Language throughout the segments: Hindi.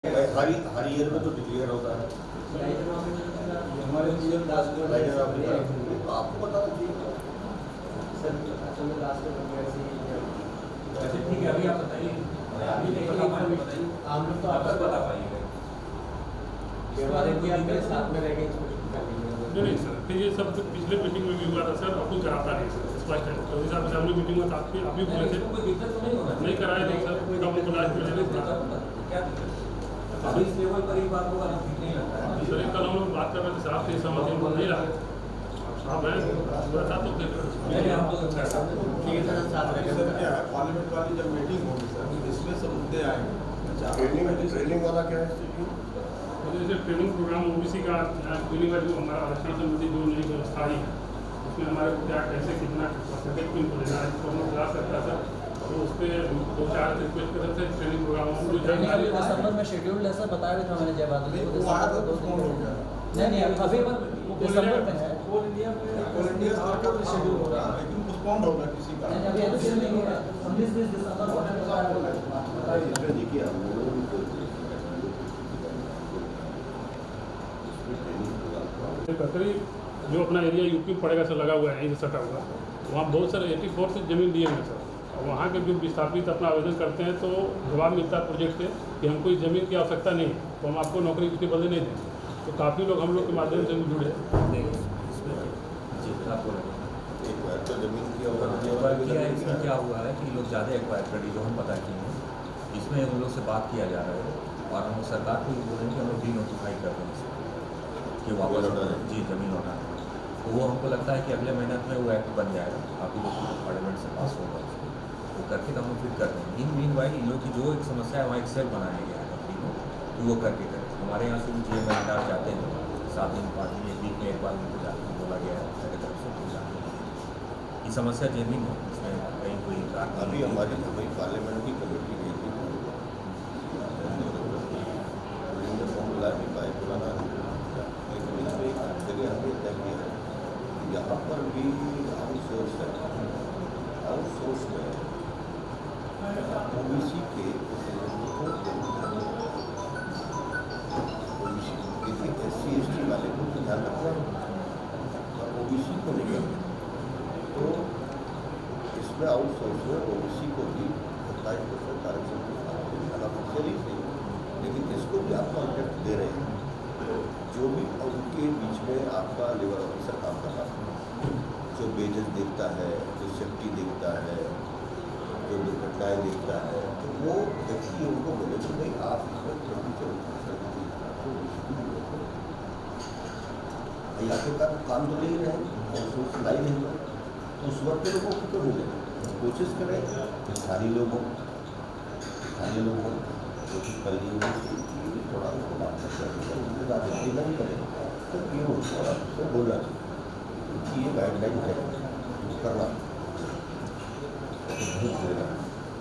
हर ईयर में तो डिक्लेयर होता है हमारे जीवन राइटर ऑफ द ईयर, तो आपको बताना चाहिए। अच्छा ठीक है, अभी आप बताइए। अभी नहीं बता पाएंगे, हम लोग तो आप आपस तक बता पाइएगा। साथ में रह गए नहीं सर, फिर ये सब तो पिछले मीटिंग में भी हुआ था सर, अब कोई कराता नहीं सर, स्पष्ट है। तो जैसे असेंबली मीटिंग में आप भी बोले थे कोई दिक्कत तो नहीं होगा, नहीं कराया नहीं सर, कोई काम को लास्ट में लेने था। क्या दिक्कत? अभी इस लेवल पर ही बात होगा, ठीक नहीं लगता है। सर कल हम लोग बात कर रहे थे साहब से, सहमति हमको नहीं रहा साहब है पूरा था तो फिर नहीं, हम तो कर सकते हैं। ठीक है सर, साथ रह सर क्या है, पार्लियामेंट वाली जब मीटिंग होगी सर, इसमें सब मुद्दे आएंगे। ट्रेनिंग वाला क्या है? जैसे ट्रेनिंग प्रोग्राम ओबीसी का ट्रेनिंग का जो हमारा आरक्षण संबंधी जो नई व्यवस्था आई है उसमें हमारे को क्या कैसे कितना परसेंटेज को इनको लेना है इसको हम लोग क्लास करता है सर। तो उस पर 2-4 रिक्वेस्ट कर रहे थे ट्रेनिंग प्रोग्राम हम जो जानकारी दिसंबर में शेड्यूल्ड है सर, बताया भी था मैंने जय बादल जी को। वो आया था तो कौन हो गया? नहीं अभी दिसंबर में है। ऑल इंडिया में ऑल इंडिया स्तर पर शेड्यूल हो रहा है। लेकिन पोस्टपोन्ड होगा किसी का। नहीं अभी एनसीएल नहीं है, 19-20 दिसंबर होने को बताया। देखिए हम लोगों को करीब जो अपना एरिया यूपी में पड़ेगा सर लगा हुआ है यहीं से सटा हुआ, वहाँ बहुत सारे 84 से ज़मीन दिए हैं सर। और वहाँ के जो विस्थापित अपना आवेदन करते हैं तो जवाब मिलता है प्रोजेक्ट से कि हमको इस ज़मीन की आवश्यकता नहीं है, तो हम आपको नौकरी उसके बदले नहीं देंगे। तो काफ़ी लोग हम लोग के माध्यम से भी जुड़े। एक बार तो जमीन की इसमें क्या हुआ है कि लोग ज़्यादा एक्वायर कर जो हम पता किए हैं, इसमें उन लोग से बात किया जा रहा है और हम सरकार को भी बोल रहे हैं कि हम लोग डी नोटिफाई कर रहे हैं कि वापस जी ज़मीन लौटा है। तो वो हमको लगता है कि अगले महीने में वो एक्ट बन जाएगा, काफ़ी लोग पार्लियामेंट से पास होगा, वो करके हम लोग फिर कर रहे हैं। इन मीन वाइल इन लोग की जो एक समस्या है वहाँ एक सेल बनाया गया है कंपनी को, तो वो करके करें। हमारे यहाँ से भी जी एम जाते हैं 7 दिन 5 दिन 1 वीक में एक बार उनको जाकर बोला गया है मेरे तरफ से तो जाते हैं। ये समस्या जेन्युइन है, इसमें कहीं कोई अभी हमारी पार्लियामेंट की कमेटी गई थी बुलाना, लेकिन इसमें एक जगह हमने तय किया है यहाँ पर भी आउटसोर्स है। आउटसोर्स में ओबीसी के SC/ST वाले को ध्यान रखना और ओबीसी को नहीं। तो इसमें आउटसोर्स में ओबीसी को भी 27% आरक्षण ऑफिशियली से, लेकिन इसको भी आप कॉन्ट्रैक्ट दे रहे हैं जो भी उनके बीच में आपका लेबर ऑफिसर काम कर रहा है, जो वेजेस देखता है, जो सेफ्टी देखता है, जो दुर्घटनाएँ देखता है, तो वो व्यक्ति उनको बोले कि भाई आप आखिरकार काम तो नहीं रहे और सोच लाई नहीं है, तो उस वक्त लोगों को क्यों मिले? कोशिश करें कि स्थानीय लोग हों, कोशिश कर लीजिए थोड़ा उनको बात करते ज़्यादा नहीं करें तो ये थोड़ा उससे बोलना चाहिए कि ये गाइडलाइन है करना।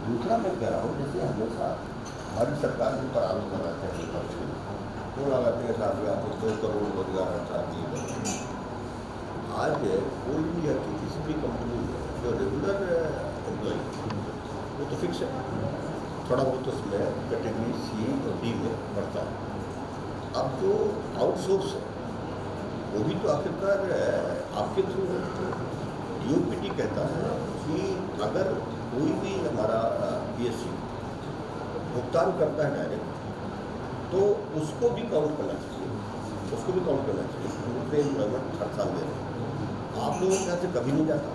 दूसरा मैं कह रहा हूँ जैसे हमेशा हमारी सरकार के ऊपर आरोप लगाते हैं तो लगाते हैं साथ में आपको 2 करोड़ रोजगार चाहिए। आज कोई भी है कि किसी भी कंपनी में जो रेगुलर एम्प्लॉय वो तो फिक्स है, थोड़ा बहुत उसमें कैटेगरी C और D में बढ़ता है। अब जो आउटसोर्स है वो भी तो आखिरकार आपके थ्रू DOPT कहता है कि अगर कोई भी हमारा PSC भुगतान करता है डायरेक्ट तो उसको भी काउंट करना चाहिए, दूसरे एम्प्लॉयमेंट हर साल दे रहे हैं। आप लोगों के यहाँ से कभी नहीं जाता,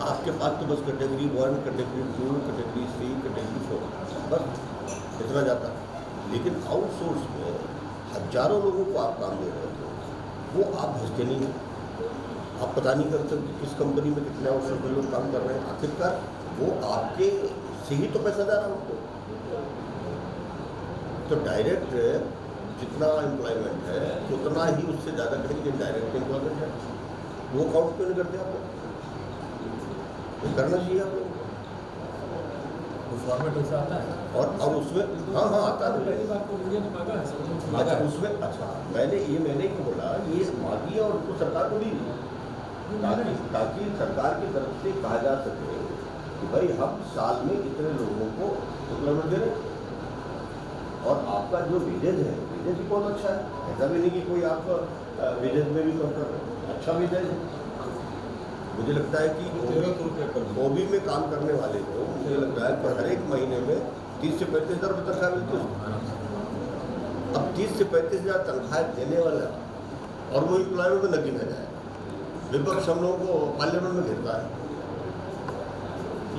आपके पास तो बस category 1, category 2, category C, category 4 बस इतना जाता है। लेकिन आउटसोर्स में हजारों लोगों को आप काम दे रहे हो, वो आप भेजते नहीं हैं। आप पता नहीं कर सकते किस कंपनी में कितने आउटसोर्स में लोग काम कर रहे हैं। आखिरकार वो आपके से ही तो पैसा जा रहा है उनको। तो डायरेक्ट जितना एम्प्लॉयमेंट है उतना ही उससे ज़्यादा करेंगे डायरेक्ट एम्प्लॉयमेंट है, वो काउंट क्यों नहीं करते आप लोग? तो करना चाहिए आप लोग तो फॉर्मेट वैसा आता है और उसमें हाँ आता है। अच्छा उसमें अच्छा मैंने ही बोला ये मांगी और उसको सरकार को दी ताकि सरकार की तरफ से कहा जा सके कि भाई हम साल में इतने लोगों को एम्प्लॉयमेंट दे रहे हैं। आपका जो विलेज है विलेज भी बहुत अच्छा है, ऐसा भी नहीं कि कोई आप विलेज में भी कम कर रहे हैं, अच्छा विलेज है। मुझे लगता है कि 1300 रुपये कर दो। ओबी में काम करने वाले को मुझे लगता है कि हर एक महीने में 30 से 35 हज़ार रुपये तनख्वाह मिलती है। अब 30 से 35 हज़ार तनख्वाह देने वाला और वो एम्प्लॉयमेंट में नगी न जाए, विपक्ष हम लोगों को पार्लियामेंट में घेरता है।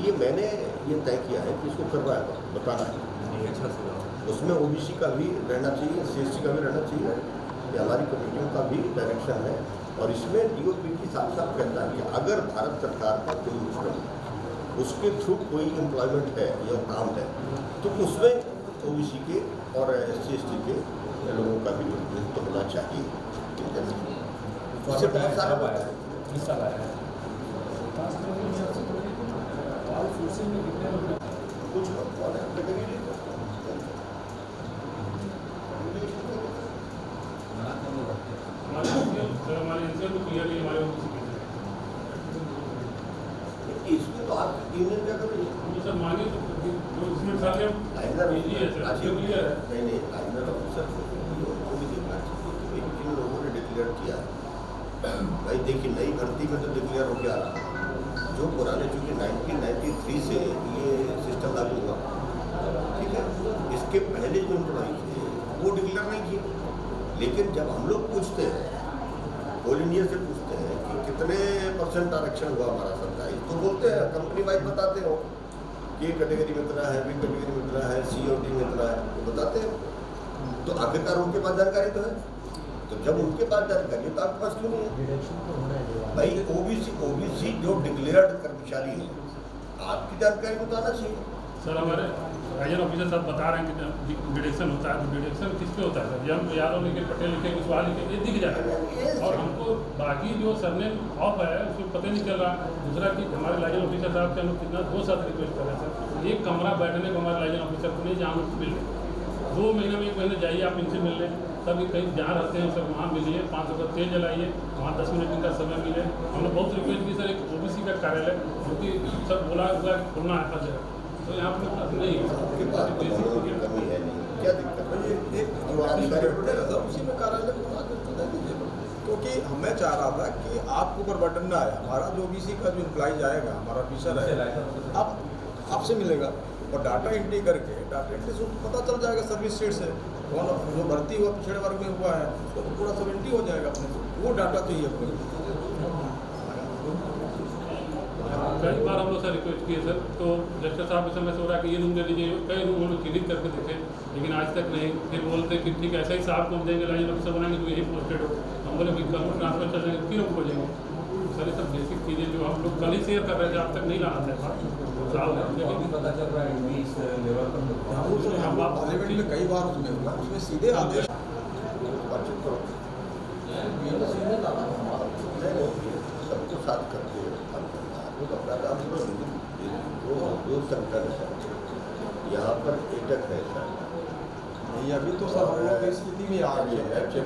ये मैंने ये तय किया है कि इसको करवाएगा, बताना है। ये अच्छा सुझाव। उसमें ओबीसी का भी रहना चाहिए, CST का भी रहना चाहिए। ये हमारी कमेटियों का भी डायरेक्शन है और इसमें DOPT साफ साफ कहता है कि अगर भारत सरकार का कोई उपक्रम उसके थ्रू कोई एम्प्लॉयमेंट है या काम है तो उसमें OBC के और SC/ST के लोगों का भी प्रतिनिधित्व होना चाहिए। इससे बहुत सारा कब आया है? किस साल आया है? कुछ कैटेगरी हमारे इनसे तो क्लियरली हमारे इसमें तो आप यूनियन क्या कर रही है? सर मांगे तो जो इसमें सारे लाइनर इजी है सर, ऑफिसर क्लियर है। नहीं लाइनर ऑफिसर को भी देखना चाहिए कि किन लोगों ने डिक्लेयर किया है। भाई देखिए नई भर्ती में तो डिक्लेयर हो गया रहा, जो पुराने चूँकि 1993 से ये सिस्टम लागू हुआ, ठीक है, इसके पहले जो एम्प्लॉई थे वो डिक्लेयर नहीं किए। लेकिन जब हम लोग पूछते हैं, ऑल इंडिया से पूछते हैं कि कितने % आरक्षण हुआ हमारा सरकारी, तो बोलते हैं कंपनी वाइज बताते हो कि कैटेगरी में इतना है, बी कैटेगरी में इतना है, C और D में इतना है, वो बताते हैं। तो आखिरकार उनके पास जानकारी तो है, तो जब उनके पास जानकारी है तो आपके पास क्यों नहीं है? डिडक्शन तो होना है भाई OBC जो डिक्लेयर्ड कर्मचारी है, आपकी जानकारी बताना चाहिए। सर हमारे राजन ऑफिसर साहब बता रहे हैं कि डिडक्शन होता है, तो डिडक्शन किस पे होता है सर? ये हम यादव लिखे, पटेल लिखे, कुशवाहा लिखे, ये दिख जाएगा और हमको बाकी जो सरनेम ऑफ है उसको पता नहीं चल रहा। दूसरा कि हमारे लाइजन ऑफिसर साहब से हम लोग कितना 2 साल रिक्वेस्ट कर रहे हैं सर, एक कमरा बैठने को हमारे लाइजन ऑफिसर को नहीं जहाँ हम मिल रहे 2 महीने में 1 महीने जाइए आप इनसे मिल लें, तब कहीं जहाँ रहते हैं सर वहाँ मिलिए, 500 का तेल जलाइए, वहाँ 10 मिनट इनका समय मिले। हमने बहुत रिक्वेस्ट की सर, एक OBC का कार्यालय क्योंकि सब बोला हुआ खोलना है हर जगह, तो यहाँ पर नहीं आपके पास तो की कमी है नहीं, क्या दिक्कत है? ये एक जो अधिकारी बैठे ना सर, उसी में कार्यालय को बना कर दे दीजिए। क्योंकि हमें चाह रहा था कि आपके ऊपर बटन ना आए, हमारा जो OBC का जो एम्प्लॉय जाएगा, हमारा ऑफिसर है, आप आपसे मिलेगा और डाटा एंट्री करके डाटा एंट्री से पता चल जाएगा सर्विस सीट से कौन जो भर्ती हुआ पिछड़े वर्ग में हुआ है उसको तो पूरा सब एंट्री हो जाएगा अपने से, वो डाटा चाहिए अपने। कई बार हम लोग सर रिक्वेस्ट किए सर, तो जस्टिस साहब इस समय से हो रहा है कि ये रूम दे दीजिए, कई रूम हम लोग चिन्हित करके देखे लेकिन आज तक नहीं। फिर बोलते कि ठीक है ऐसा ही साहब को हम देंगे, लाइन ऑफिसर बनाएंगे तो यही पोस्टेड हो। हम बोले कि कल ट्रांसफर चल जाएंगे फिर हम खोजेंगे। सर ये सब बेसिक चीज़ें जो हम लोग कल ही शेयर कर रहे थे, आज तक नहीं लाना था साहब, लेकिन पता चल रहा है इस लेवल पर हम पार्लियामेंट में कई बार उसमें हुआ, उसमें सीधे आदेश सबको साथ करके काम करना है, वो अपना काम जो सेंटर है यहाँ पर एटक है सर, नहीं अभी तो सर हम लोग इस स्थिति में आ गए हैं कि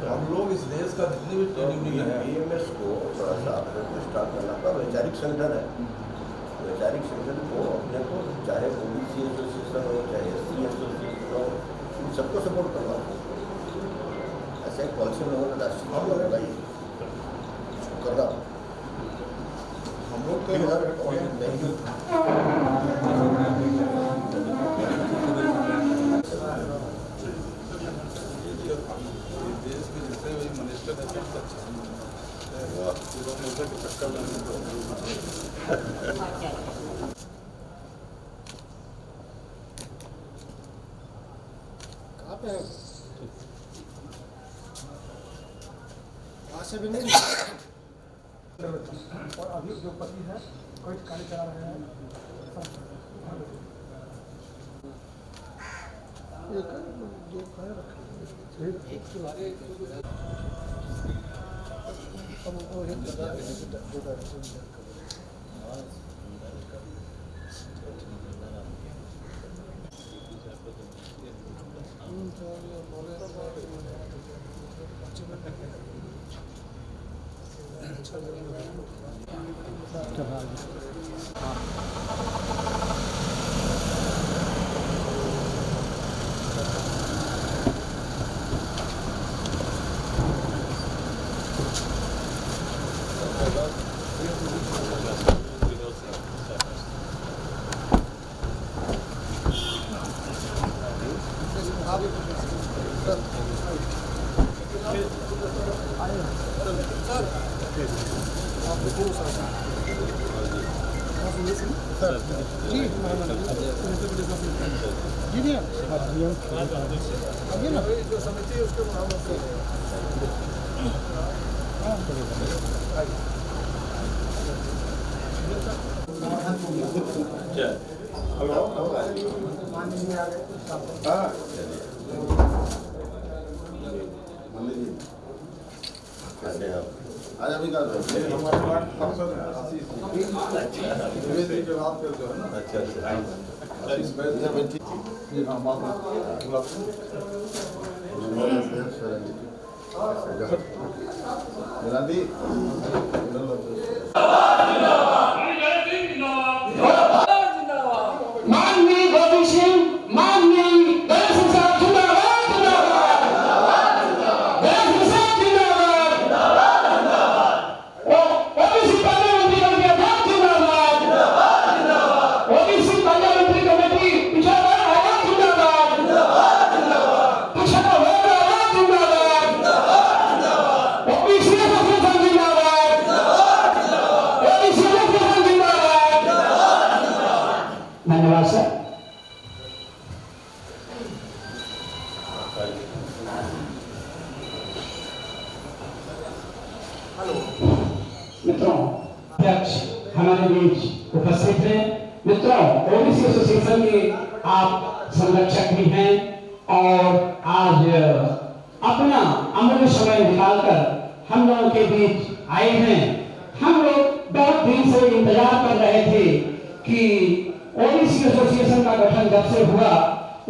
हम लोग इस देश का जितने भी ट्रेड यूनियन है BMS को थोड़ा सा स्टार्ट करना का वैचारिक संगठन है, वैचारिक संगठन को अपने को चाहे OBC एसोसिएशन हो चाहे SC एसोसिएशन हो, इन सबको सपोर्ट करना, ऐसा एक पॉलिसी लोगों ने राष्ट्रीय लगाई करना। हम लोग तो थैंक यू। देश के जितने भी मिनिस्टर हैं सब अच्छा कहाँ पे है? वहाँ से भी नहीं और अभी जो पति है कोई गाड़ी चला रहे हैं एक दो कहे रखे अच्छा कैसे हैं आप? आज अभी का हमारे पास फंक्शन है आशीष जी के बाद फिर जो है ना अच्छा अच्छा इस बैच अच्छा बच्ची जी हाँ बात मिलादी माननीय गोविंद सिंह माननीय गणेश सिंह साहब जिंदाबाद जिंदाबाद गणेश सिंह साहब जिंदाबाद ओबीसी पंजाब मंत्री कमेटी अध्यक्ष जिंदाबाद ओबीसी पंजाब मंत्री कमेटी पिछड़ा आयोग जिंदाबाद पिछड़ा वर्ग आयोग जिंदाबाद ओबीसी एसोसिएशन जिंदाबाद ओबीसी एसोसिएशन जिंदाबाद। धन्यवाद सर। मित्रों, अध्यक्ष हमारे बीच उपस्थित हैं। मित्रों, ओबीसी एसोसिएशन के आप संरक्षक भी हैं और आज अपना अमूल्य समय निकालकर हम लोगों के बीच आए हैं। हम लोग बहुत दिन से इंतजार कर रहे थे कि ओबीसी एसोसिएशन का गठन जब से हुआ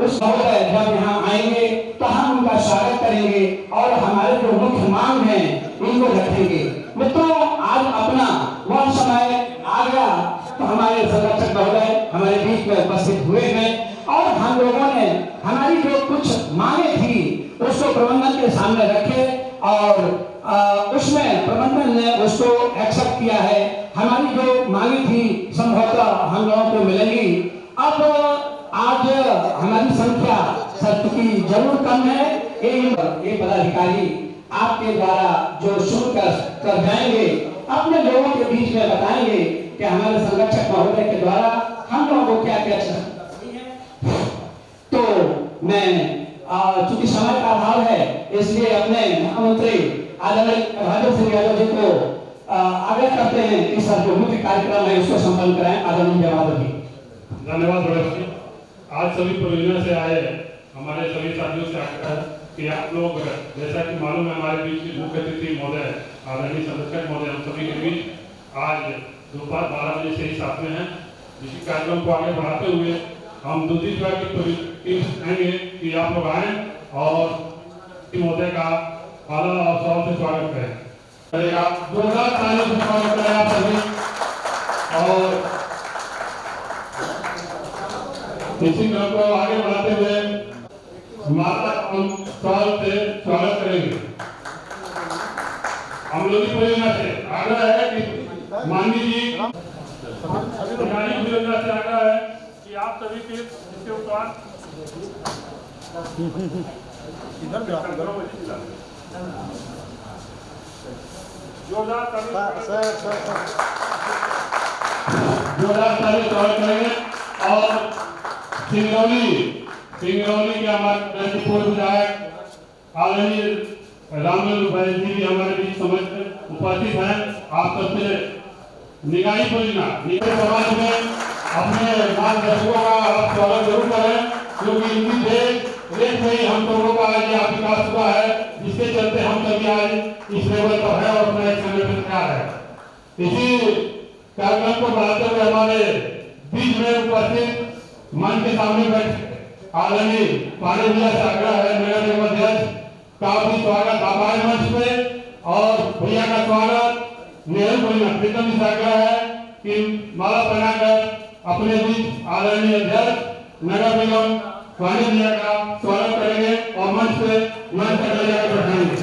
उस महोदय जब यहाँ आएंगे तो हम उनका स्वागत करेंगे और हमारे जो मुख्य मांग हैं इनको रखेंगे। मित्रों, आज अपना वह समय आ गया तो हमारे संरक्षक महोदय हमारे बीच में उपस्थित हुए हैं और हम लोगों ने हमारी जो कुछ मांगे थी उसको प्रबंधन के सामने रखे और उसमें प्रबंधन ने उसको एक्सेप्ट किया है। हमारी जो मांगी थी संभवतः हम लोगों को मिलेगी। अब आज हमारी संख्या सत्य की जरूर कम है। ये पदाधिकारी आपके द्वारा जो शुरू कर जाएंगे अपने लोगों के बीच में बताएंगे कि हमारे संरक्षक महोदय के द्वारा हम लोगों को क्या क्या चाहिए। तो मैं चूंकि समय का अभाव है इसलिए अपने मुख्यमंत्री आदरणीय राजेंद्र सिंह यादव जी को आग्रह करते हैं कि सर जो मुख्य कार्यक्रम है उसको संपन्न कराएं। आदरणीय यादव जी। धन्यवाद रमेश जी। आज सभी परियोजना से आए हमारे सभी साथियों से आग्रह है कि आप लोग जैसा कि मालूम है हमारे बीच मुख्य अतिथि महोदय आदरणीय संरक्षक महोदय हम सभी के बीच आज दोपहर 12 बजे से ही साथ में हैं। इसी कार्यक्रम को आगे बढ़ाते हुए हम दूसरी जगह की टीम आएंगे कि आप लोग आए और महोदय का आला और सौ से स्वागत करें। जोरदार तालियों से स्वागत करें आप सभी। और इसी क्रम को आगे बढ़ाते हुए माता हम सवाल से स्वागत करेंगे। हम लोग की परियोजना से आग्रह है कि माननीय जी परियोजना से आग्रह है कि आप सभी के इसके ऊपर जोरदार ताली स्वागत करेंगे। और सिंगरौली के हमारे पूर्व विधायक आदरणीय रामचंद्र भाई जी भी हमारे बीच समझ उपस्थित हैं। आप सबसे निगाही परियोजना समाज में अपने मार्गदर्शकों का आप स्वागत जरूर करें क्योंकि इनकी देख से ही हम लोगों का आज यहाँ विकास हुआ है जिसके चलते हम सभी आज इस लेवल पर है और अपना एक संगठन तैयार है। इसी कार्यक्रम को बढ़ाते हुए हमारे बीच में उपस्थित मन के सामने बैठे आदरणीय पांडे भैया से आग्रह है नगर निगम अध्यक्ष का भी स्वागत हमारे मंच पे और भैया का स्वागत नेहरू परिवार प्रीतम जी से आग्रह है कि माला पहनाकर अपने बीच आदरणीय अध्यक्ष नगर निगम पांडे भैया का स्वागत करेंगे और मंच पे मंच पर जाकर बैठाएंगे।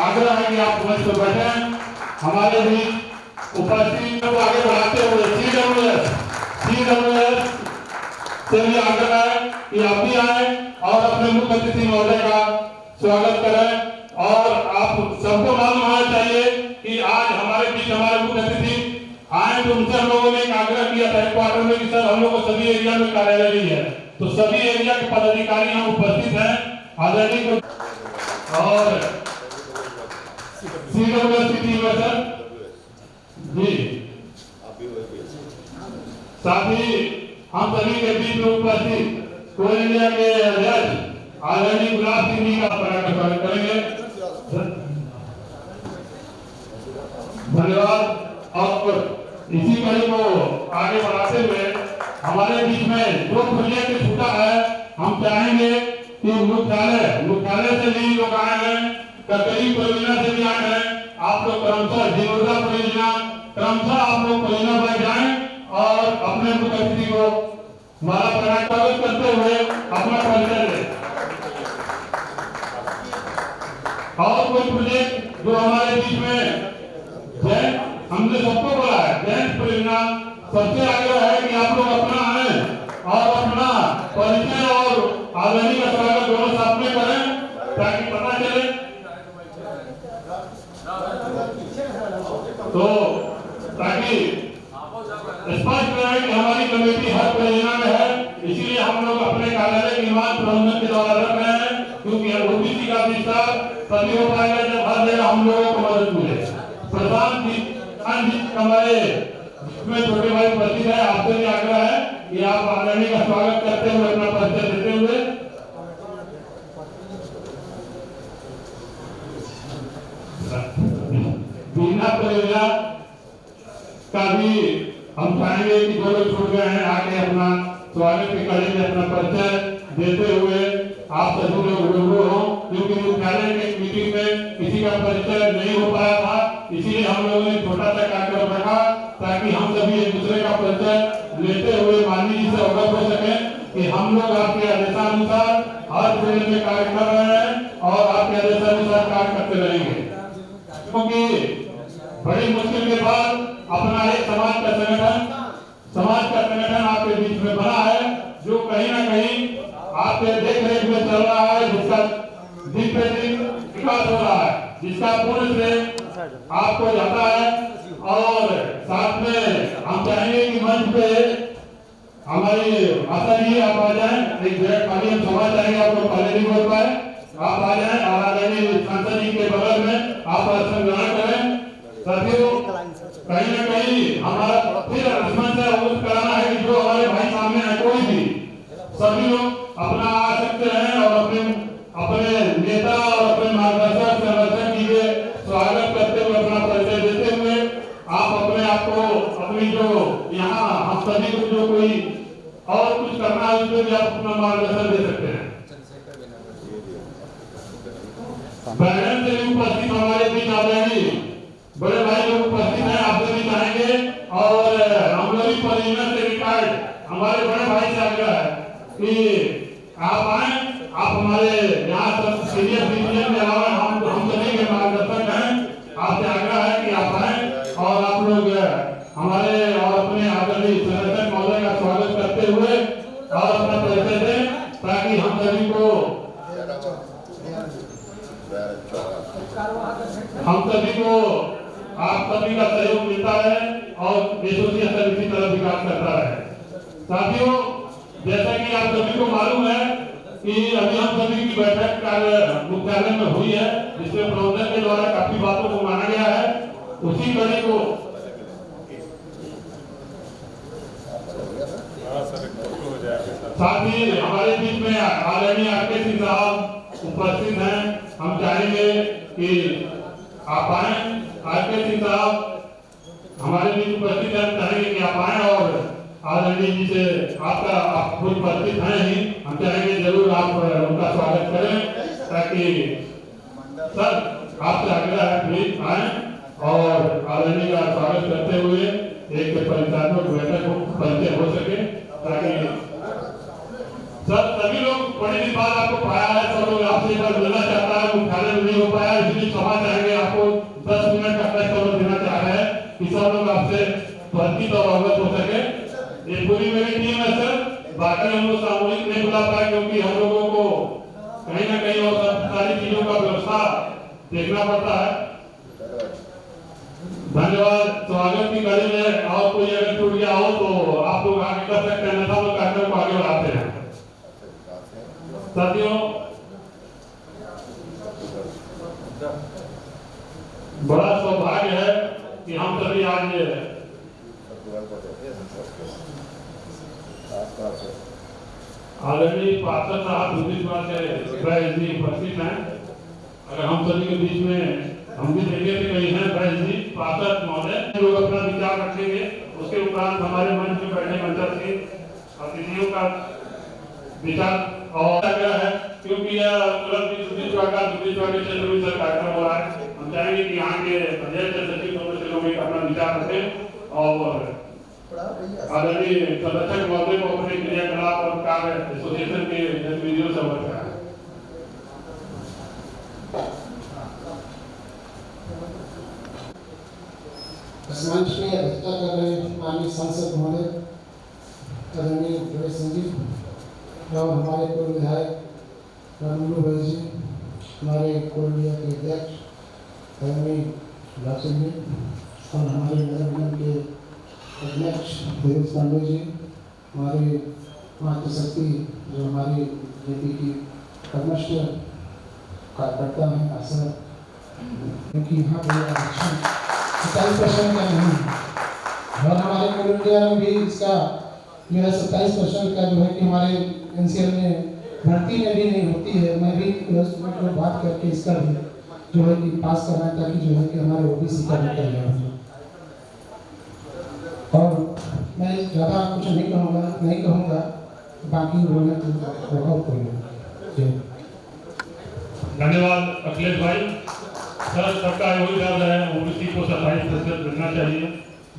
आग्रह है कि आप मंच पर बैठे हमारे बीच उपस्थित को आगे बढ़ाते हुए सीडब्ल्यूएस से भी आग्रह है कि आप भी आए और अपने मुख्य अतिथि महोदय का स्वागत करें। और आप सबको मालूम होना चाहिए कि आज हमारे बीच हमारे मुख्य अतिथि आए तो उनसे हम लोगों ने एक आग्रह किया था हेडक्वार्टर में कि सर हम लोग को सभी एरिया में कार्यालय नहीं है, तो सभी एरिया के पदाधिकारी यहाँ उपस्थित हैं आदरणीय और CWS टीम में सर जी, साथ ही हम सभी के बीच में उपस्थित कोल इंडिया के अध्यक्ष आदरणीय गुलाब सिंह जी का स्वागत करेंगे। धन्यवाद। और इसी कड़ी को आगे बढ़ाते हुए हमारे बीच में जो प्रोजेक्ट छूटा है हम चाहेंगे कि मुख्यालय से भी लोग आए हैं, ककरी परियोजना से भी आए हैं, आप लोग क्रमशः जीवनदा परियोजना क्रमशः आप लोग परियोजना पर जाएं और अपने मुख्य अतिथि को माला प्रणाम करते हुए अपना परिचय दें। और कोई प्रोजेक्ट जो हमारे बीच में हमने सबको बोला है जैन परियोजना सबसे आगे है कि आप लोग अपना आए और अपना परिचय और आदरणीय का स्वागत दोनों साथ में करें ताकि पता चले। तो ताकि स्पष्ट रहे कि हमारी कमेटी हर परियोजना में है, इसीलिए हम लोग अपने कार्यालय निर्माण प्रबंधन के द्वारा रख रहे हैं, क्योंकि ओबीसी का विस्तार तभी हो पाएगा जब हर जगह हम लोगों को मदद मिले। प्रधान जी हमारे इसमें छोटे भाई उपस्थित है, आपसे भी आग्रह है कि आप आदरणीय का स्वागत करते हुए अपना परिचय देते हुए बिना परियोजना का भी हम चाहेंगे कि जो लोग छूट गए हैं आके अपना स्वागत के कड़ी में अपना परिचय देते हुए आप सभी लोग रूबरू हो, क्योंकि मुख्यालय की मीटिंग में किसी का परिचय नहीं हो पाया था, इसीलिए हम लोगों ने छोटा सा कार्यक्रम रखा ताकि हम सभी एक दूसरे का परिचय लेते हुए माननीय जी से अवगत हो सके कि हम लोग आपके आदेशानुसार हर फील्ड में कार्य कर रहे हैं और आपके आदेशानुसार कार्य करते रहेंगे, क्योंकि बड़ी मुश्किल के बाद अपना एक समाज का संगठन आपके बीच में बना है, जो कहीं ना कहीं आपके देख रेख में चल रहा है, जिसका दिन पे दिन विकास हो रहा है, जिसका पूर्ण श्रेय आपको जाता है। और साथ में हम चाहेंगे कि मंच पे हमारी आशा जी आप आ जाएं, एक जगह खाली हम सभा चाहेंगे, आप लोग पहले नहीं बोल पाए, आप आ जाएं और आदरणीय सांसद जी के बगल में आप आसन ग्रहण करें। साथियों कहीं ना कहीं हमारा फिर दुश्मन से अवगत कराना है कि जो हमारे भाई सामने है कोई भी सभी लोग अपना आ सकते हैं और अपने नेता और अपने मार्गदर्शक संरक्षण जी के स्वागत करते हुए अपना परिचय देते हुए आप अपने आप को अपनी जो यहाँ हम सभी को जो कोई और कुछ करना है उसमें भी आप अपना मार्गदर्शन दे सकते हैं। बहन से भी उपस्थित हमारे बीच आदरणीय बड़े भाई लोग उपस्थित हैं, आपसे भी चाहेंगे और हमलोग परियोजना से रिटायर्ड हमारे बड़े भाई से आग्रह है कि आप आए, आप हमारे यहाँ सब सीनियर सिटीजन के अलावा हम सभी के मार्गदर्शक हैं, आपसे आग्रह है कि आप आए और आप लोग हमारे और अपने आदरणीय संरक्षक महोदय का स्वागत करते हुए और अपना परिचय दें ताकि हम सभी को आप सभी का सहयोग मिलता है और एसोसिएशन इसी तरह विकास करता है। साथियों जैसा कि आप सभी को मालूम है कि अभी हम सभी की बैठक मुख्यालय में हुई है, जिसमें प्रबंधन के द्वारा काफी बातों को माना गया है, उसी कड़ी को साथ ही हमारे बीच में आदरणीय आरके सिंह साहब उपस्थित हैं, हम चाहेंगे कि आप आए। आरके सिंह साहब हमारे बीच उपस्थित हैं, चाहेंगे कि आप आए और आदरणीय जी से आप खुद उपस्थित हैं ही, हम चाहेंगे जरूर आप उनका स्वागत करें ताकि सर आपसे आग्रह है प्लीज आए और आदरणीय का स्वागत करते हुए एक परिचालक बैठक परिचय हो सके ताकि सर सभी लोग बड़ी दिन बाद आपको पाया है, सब लोग आपसे एक बार मिलना चाहता है, मुख्यालय में नहीं हो पाया, इसलिए क्षमा चाहेंगे, आपको 10 मिनट का समय देना चाह रहे हैं कि सब लोग आपसे परिचित और अवगत हो सके। ये पूरी मेरी टीम है सर, बाकी हम लोग सामूहिक नहीं बुला मिला पाए, क्योंकि हम लोगों को कहीं ना कहीं और सब सारी चीजों का व्यवस्था देखना पड़ता है। धन्यवाद। स्वागत की कड़ी में और कोई अगर टूट गया हो तो आप लोग आगे कर सकते हैं, अन्यथा लोग कार्यक्रम को आगे बढ़ाते हैं। साथियों, बड़ा सौभाग्य है कि हम सभी आज आदरणीय पार्षद साहब जी उपस्थित हैं। अगर हम सभी के बीच में हम भी देखे थे कहीं हैं बैज जी पार्षद महोदय, लोग अपना विचार रखेंगे। उसके उपरांत हमारे मंच में बैठे मंच के अतिथियों का विचार और गया है, क्योंकि यह तुरंत दूसरी के क्षेत्र में कार्यक्रम हो रहा है। हम चाहेंगे कि यहाँ के अध्यक्ष सचिव दोनों से लोग अपना विचार रखें और आदरणीय संरक्षक महोदय को अपने क्रियाकलाप और कार्य एसोसिएशन के गतिविधियों से अवगत कराएं। मंच में अध्यक्षता कर रहे माननीय सांसद महोदय आदरणीय जोड़े सिंह जी और हमारे पूर्व विधायक रामलू भाई जी, हमारे कोलंबिया के अध्यक्ष आदरणीय लाभ सिंह जी और हमारे नगर निगम के अध्यक्ष देवेश पांडे जी, हमारे मातृशक्ति जो हमारी जेपी की कर्मष्ट कार्यकर्ता हैं आशा, क्योंकि यहाँ पर आरक्षण 27% का नहीं और हमारे कोलंबिया में भी इसका जो है 27% का जो है कि हमारे एनसीएल में भर्ती में भी नहीं होती है। मैं भी को बात करके इसका भी जो है कि पास करना है ताकि जो है कि हमारे ओबीसी का भी कर जाए। और मैं ज़्यादा कुछ नहीं कहूँगा, बाकी उन्होंने बहुत करूँगा। धन्यवाद अखिलेश भाई। सर, सबका वही दर्द है, ओबीसी को 27% मिलना चाहिए।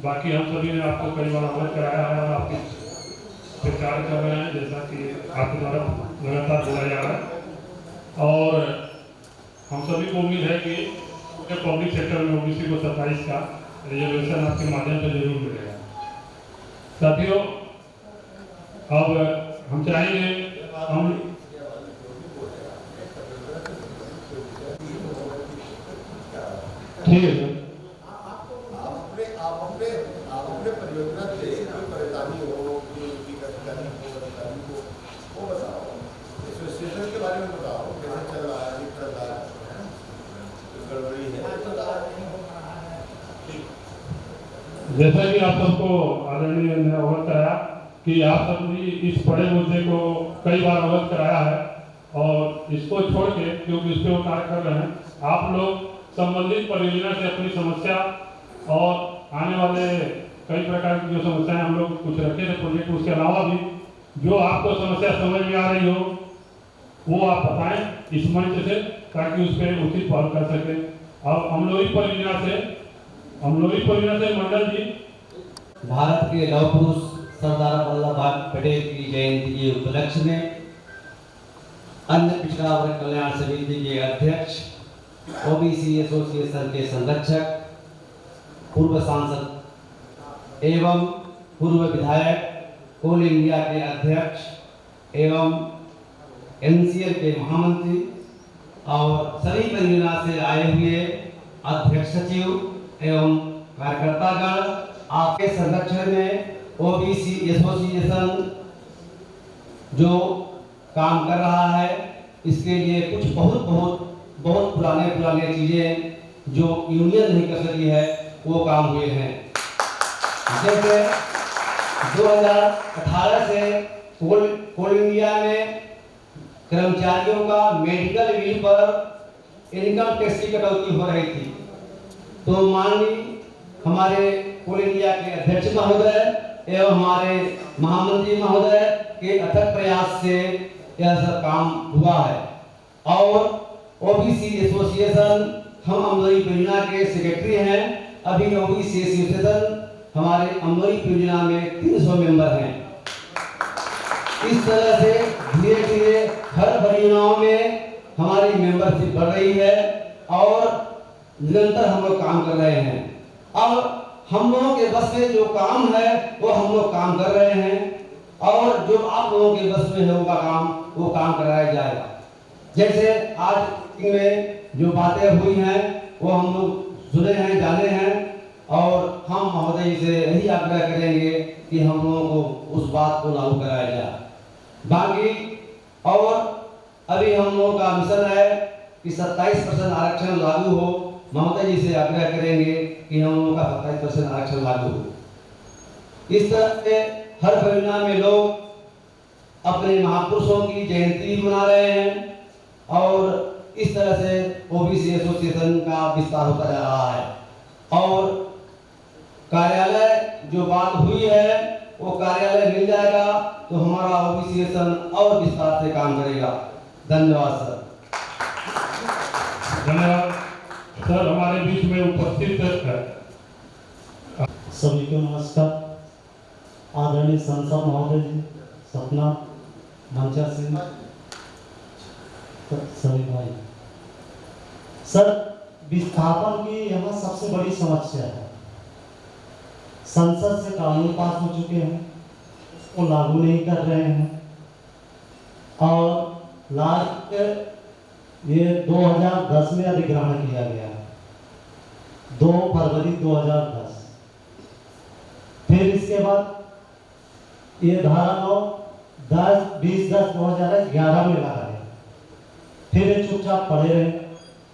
बाकी हम सभी ने आपको कई बार अवगत कराया है और आपके प्रचार कर रहे हैं, जैसा कि आपके द्वारा लगातार बोला जा रहा है। और हम सभी को उम्मीद है कि पब्लिक सेक्टर में ओबीसी को 27 का रिजर्वेशन आपके माध्यम से जरूर मिलेगा। साथियों, अब हम चाहेंगे हम ठीक है सर, आप अपने परियोजना से कोई परेशानी हो, कोई दिक्कत हो, वो बताओ। एसोसिएशन के बारे में बताओ, कैसे चल रहा है, नहीं चल रहा है, गड़बड़ी है। जैसा कि आप सबको आदरणीय ने अवगत कराया कि आप सब भी इस बड़े मुद्दे को कई बार अवगत कराया है और इसको छोड़ के क्योंकि इस पर वो कार्य कर रहे हैं, आप लोग संबंधित परियोजना से अपनी समस्या और आने वाले कई प्रकार की जो समस्याएं हम लोग कुछ रखे थे प्रोजेक्ट, उसके अलावा भी जो आपको समस्या समझ में आ रही हो वो आप बताएं इस मंच से, ताकि उस पर उचित पहल कर सके। अब अमलोई परियोजना से मंडल जी, भारत के लौह पुरुष सरदार वल्लभ भाई पटेल की जयंती के उपलक्ष्य में अन्य पिछड़ा वर्ग कल्याण समिति के अध्यक्ष, ओबीसी एसोसिएशन के संरक्षक, पूर्व सांसद एवं पूर्व विधायक, कोल इंडिया के अध्यक्ष एवं एनसीएल के महामंत्री और सभी परियोजना से आए हुए अध्यक्ष सचिव एवं कार्यकर्तागण, आपके संरक्षण में ओबीसी एसोसिएशन जो काम कर रहा है, इसके लिए कुछ बहुत पुराने चीजें जो यूनियन नहीं कर सकी है वो काम हुए हैं। जैसे 2018 से कोल इंडिया में कर्मचारियों का मेडिकल बिल पर इनकम टैक्स की कटौती हो रही थी, तो माननीय हमारे कोल इंडिया के अध्यक्ष महोदय एवं हमारे महामंत्री महोदय के अथक प्रयास से यह सब काम हुआ है। और ओबीसी एसोसिएशन, हम अमलोई परियोजना के सेक्रेटरी हैं। अभी ओबीसी एसोसिएशन हमारे अमलोई परियोजना में 300 मेंबर हैं। इस तरह से धीरे धीरे हर परियोजनाओं में हमारी मेंबरशिप बढ़ रही है और निरंतर हम लोग काम कर रहे हैं। अब हम लोगों के बस में जो काम है वो हम लोग काम कर रहे हैं। और जो आप लोगों के बस में है उनका काम वो काम कराया जाएगा। जैसे आज इनमें जो बातें हुई हैं वो हम लोग सुने हैं, जाने हैं, और हम महोदय से यही आग्रह करेंगे कि हम लोगों को उस बात को लागू कराया जाए। बाकी और अभी हम लोगों का मिशन है कि 27% आरक्षण लागू हो। महोदय जी से आग्रह करेंगे कि हम लोगों का 27% आरक्षण लागू हो। इस तरह से हर परिणाम में लोग अपने महापुरुषों की जयंती मना रहे हैं और इस तरह से ओबीसी एसोसिएशन का विस्तार होता जा रहा है। और कार्यालय जो बात हुई है वो कार्यालय मिल जाएगा तो हमारा ओबीसी एसोसिएशन और विस्तार से काम करेगा। धन्यवाद सर। धन्यवाद सर। हमारे बीच में उपस्थित है सभी को नमस्कार। आदरणीय सांसद महोदय जी, सपना मंचा सिंह, सभी भाई, सर विस्थापन की यहाँ सबसे बड़ी समस्या है। संसद से कानून पास हो चुके हैं, उसको लागू नहीं कर रहे हैं और लास्ट ये 2010 में अधिग्रहण किया गया है, 2 फरवरी 2010। फिर इसके बाद ये धारा 2011 में लगा है। फिर ये चुपचाप पड़े रहे।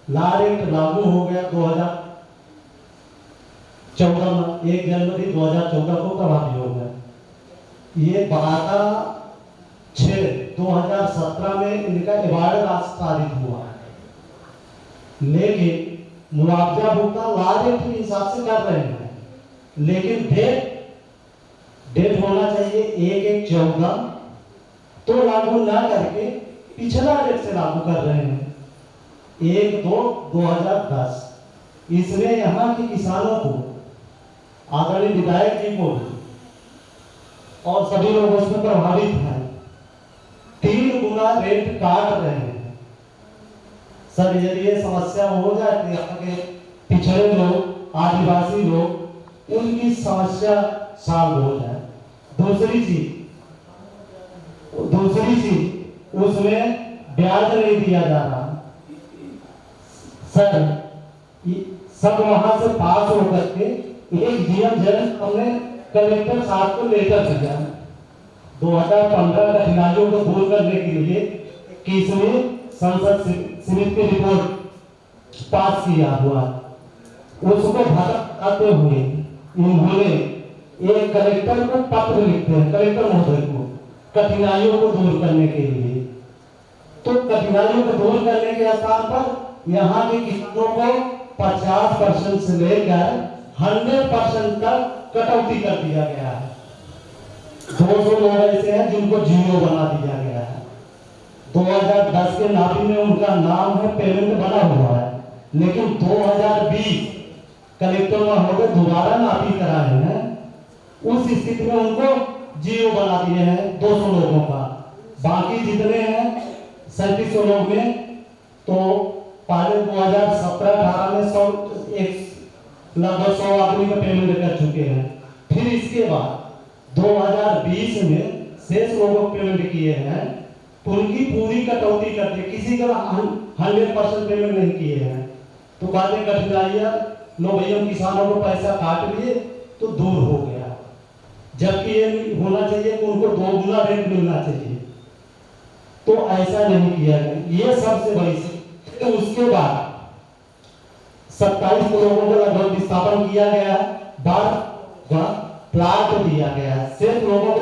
लॉ एक्ट लागू हो गया 2014 में, 1 जनवरी 2014 को प्रभावी हो गया। ये 12/6/2017 में इनका एवार्ड राशि पारित हुआ, लेकिन मुआवजा भुगतान लॉ एक्ट के हिसाब से कर रहे हैं, लेकिन डेट होना चाहिए 1/1/14 तो लागू ना करके पिछला डेट से लागू कर रहे हैं 1/2/2010। इसमें यहाँ के किसानों को, आदरणीय विधायक जी को और सभी लोग उसमें प्रभावित हैं, 3 गुना रेट काट रहे हैं। सर यदि ये समस्या हो जाए तो यहाँ के पिछड़े लोग, आदिवासी लोग, उनकी समस्या सॉल्व हो जाए। दूसरी चीज उसमें ब्याज नहीं दिया जा रहा। सर सब वहां से पास होकर के एक जीएम जन हमने कलेक्टर साहब को लेटर दिया 2015 कठिनाइयों को दूर करने के लिए कि इसमें संसद समिति की रिपोर्ट पास किया हुआ, उसको भटकाते हुए उन्होंने एक कलेक्टर को पत्र लिखते हैं, कलेक्टर महोदय को, कठिनाइयों को दूर करने के लिए। तो कठिनाइयों को दूर करने के स्थान पर यहाँ के किसानों को 50% से लेकर 100% तक कटौती कर दिया गया है। 200 लोग ऐसे हैं जिनको जीरो बना दिया गया है। 2010 के नापी में उनका नाम है, पेमेंट बना हुआ है, लेकिन 2020 कलेक्टर महोदय दोबारा नापी कराए हैं, उस स्थिति में उनको जीरो बना दिए हैं 200 लोगों का। बाकी जितने हैं 3700 लोग में, तो पहले 2017-18 में लगभग 100 आदमी का पेमेंट कर चुके हैं। फिर इसके बाद 2020 में शेष लोगों को पेमेंट किए हैं, उनकी पूरी कटौती करके किसी का 100% पेमेंट नहीं किए हैं। तो बातें कठिनाइयाँ लो भैया, किसानों को पैसा काट लिए तो दूर हो गया, जबकि ये होना चाहिए कि उनको 2 गुना रेट मिलना चाहिए, तो ऐसा नहीं किया गया। ये सबसे बड़ी चीज। उसके बाद 27 लोगों को लगभग विस्थापन किया गया, बाद प्लाट दिया गया, सिर्फ लोगों को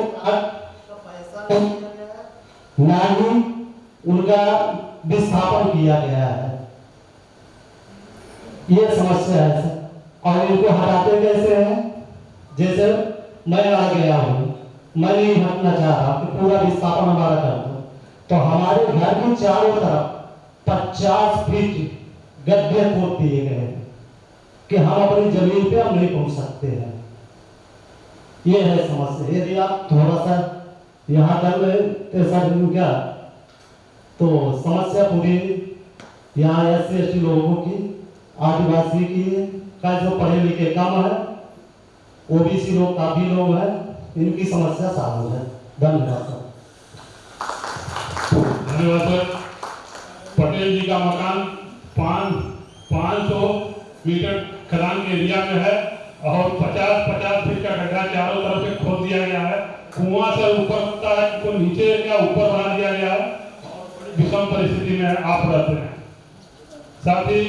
पैसा ना ही उनका विस्थापन किया गया है। ये समस्या है सर। और इनको हटाते कैसे हैं? जैसे मैं आ गया हूँ, मैं नहीं हटना चाह रहा कि पूरा विस्थापन हमारा कर दो, तो हमारे घर के चारों तरफ 50 फीट गड्ढे खोद दिए गए हैं कि हम अपनी जमीन पे हम नहीं पहुंच सकते हैं। ये है समस्या। यदि आप थोड़ा सा यहाँ कर ले क्या, तो समस्या पूरी यहाँ SC/ST लोगों की, आदिवासी की का जो पढ़े लिखे कम है, OBC लोग काफी लोग हैं, इनकी समस्या साफ हो जाए। धन्यवाद सर। धन्यवाद सर। पटेल जी का मकान 500 मीटर खदान के एरिया में है और 50 फीट का गड्ढा चारों तरफ से खोद दिया गया है। कुआं से ऊपर तक को नीचे या ऊपर बना दिया गया है। विषम परिस्थिति में आप रहते हैं। साथ ही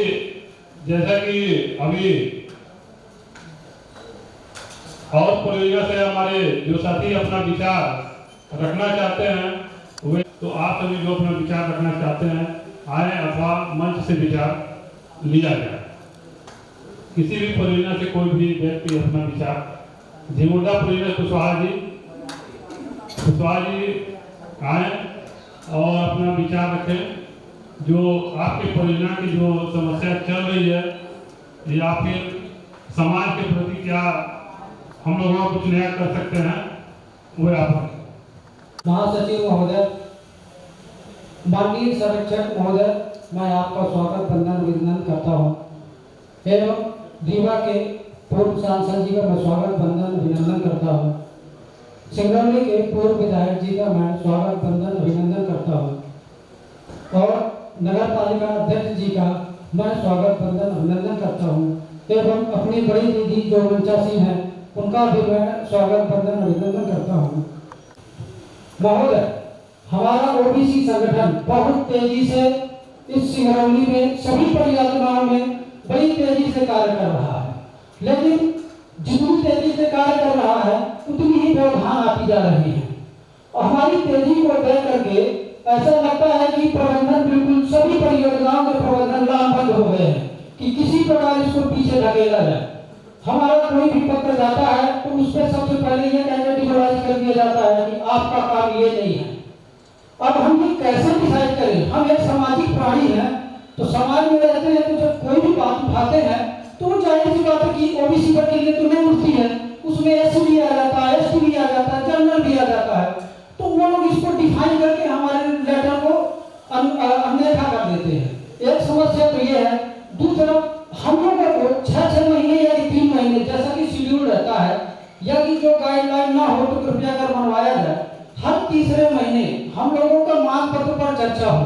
जैसा कि अभी और परियोजना से हमारे जो साथी अपना विचार रखना चाहते हैं वे तो आप सभी जो अपना विचार रखना चाहते हैं आए अथवा मंच से विचार लिया जाए। किसी भी परियोजना से कोई भी व्यक्ति अपना विचार झिमुर्दा परियोजना कुशवाहा जी आए और अपना विचार रखें। जो आपकी परियोजना की जो समस्या चल रही है या फिर समाज के प्रति क्या हम लोग कुछ नया कर सकते हैं वो आप। महासचिव महोदय, माननीय संरक्षक महोदय, मैं आपका स्वागत वंदन अभिनंदन करता हूँ एवं रीवा के पूर्व सांसद जी का मैं स्वागत वंदन अभिनंदन करता हूँ। सिंगरौली के पूर्व विधायक जी का मैं स्वागत वंदन अभिनंदन करता हूँ और नगर पालिका अध्यक्ष जी का मैं स्वागत वंदन अभिनंदन करता हूँ एवं अपनी बड़ी दीदी जो मंचासी हैं उनका भी मैं स्वागत वंदन अभिनंदन करता हूँ। महोदय, हमारा ओबीसी संगठन बहुत तेजी से इस सिंगरौली में सभी परियोजनाओं में बड़ी तेजी से कार्य कर रहा है, लेकिन जितनी तेजी से कार्य कर रहा है उतनी ही व्यवधान आती जा रही है। और हमारी तेजी को देख करके ऐसा लगता है कि प्रबंधन बिल्कुल सभी परियोजनाओं के प्रबंधन लामबंद हो गए हैं कि किसी प्रकार इसको पीछे धकेला जाए। हमारा कोई भी पत्र जाता है तो उसमें सबसे पहले ये कैटेगराइज कर दिया जाता है कि आपका काम ये नहीं है। अब हम ये कैसे डिसाइड करें? हम एक सामाजिक प्राणी हैं, तो समाज में रहते हैं तो जब कोई भी बात उठाते हैं तो जाहिर सी बात है कि ओबीसी वर्ग के लिए तो नहीं उठती है, उसमें एससी भी आ जाता है, एसटी भी आ जाता है, जनरल भी आ जाता है, तो वो लोग इसको डिफाइन करके हमारे लेटर को अनदेखा कर देते हैं। एक समस्या तो ये है। दूसरा, हम लोगों को 6 महीने या 3 महीने जैसा कि शेड्यूल रहता है या कि जो गाइडलाइन ना हो तो कृपया कर बनवाया जाए। हर तीसरे महीने हम लोगों का मांग पत्र पर चर्चा हो,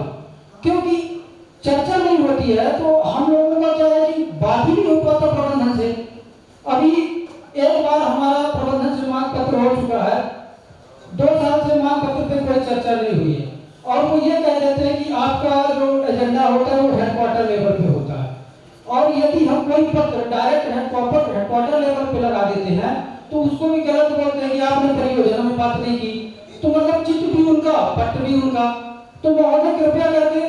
क्योंकि चर्चा नहीं होती है तो हम लोगों का क्या है कि बात ही नहीं हो पाता प्रबंधन से। अभी एक बार हमारा प्रबंधन से मांग पत्र हो चुका है, 2 साल से मांग पत्र पे कोई चर्चा नहीं हुई है और वो ये कह देते हैं कि आपका जो एजेंडा होता है वो हेडक्वार्टर लेवल पे होता है और यदि हम कोई पत्र डायरेक्ट हेडक्वार्टर लेवल पे लगा देते हैं तो उसको भी गलत बोलते हैं कि आपने परियोजना में बात नहीं की। तो मतलब चिट्ठ भी उनका, पत्र भी उनका। तो महोदय कृपया करके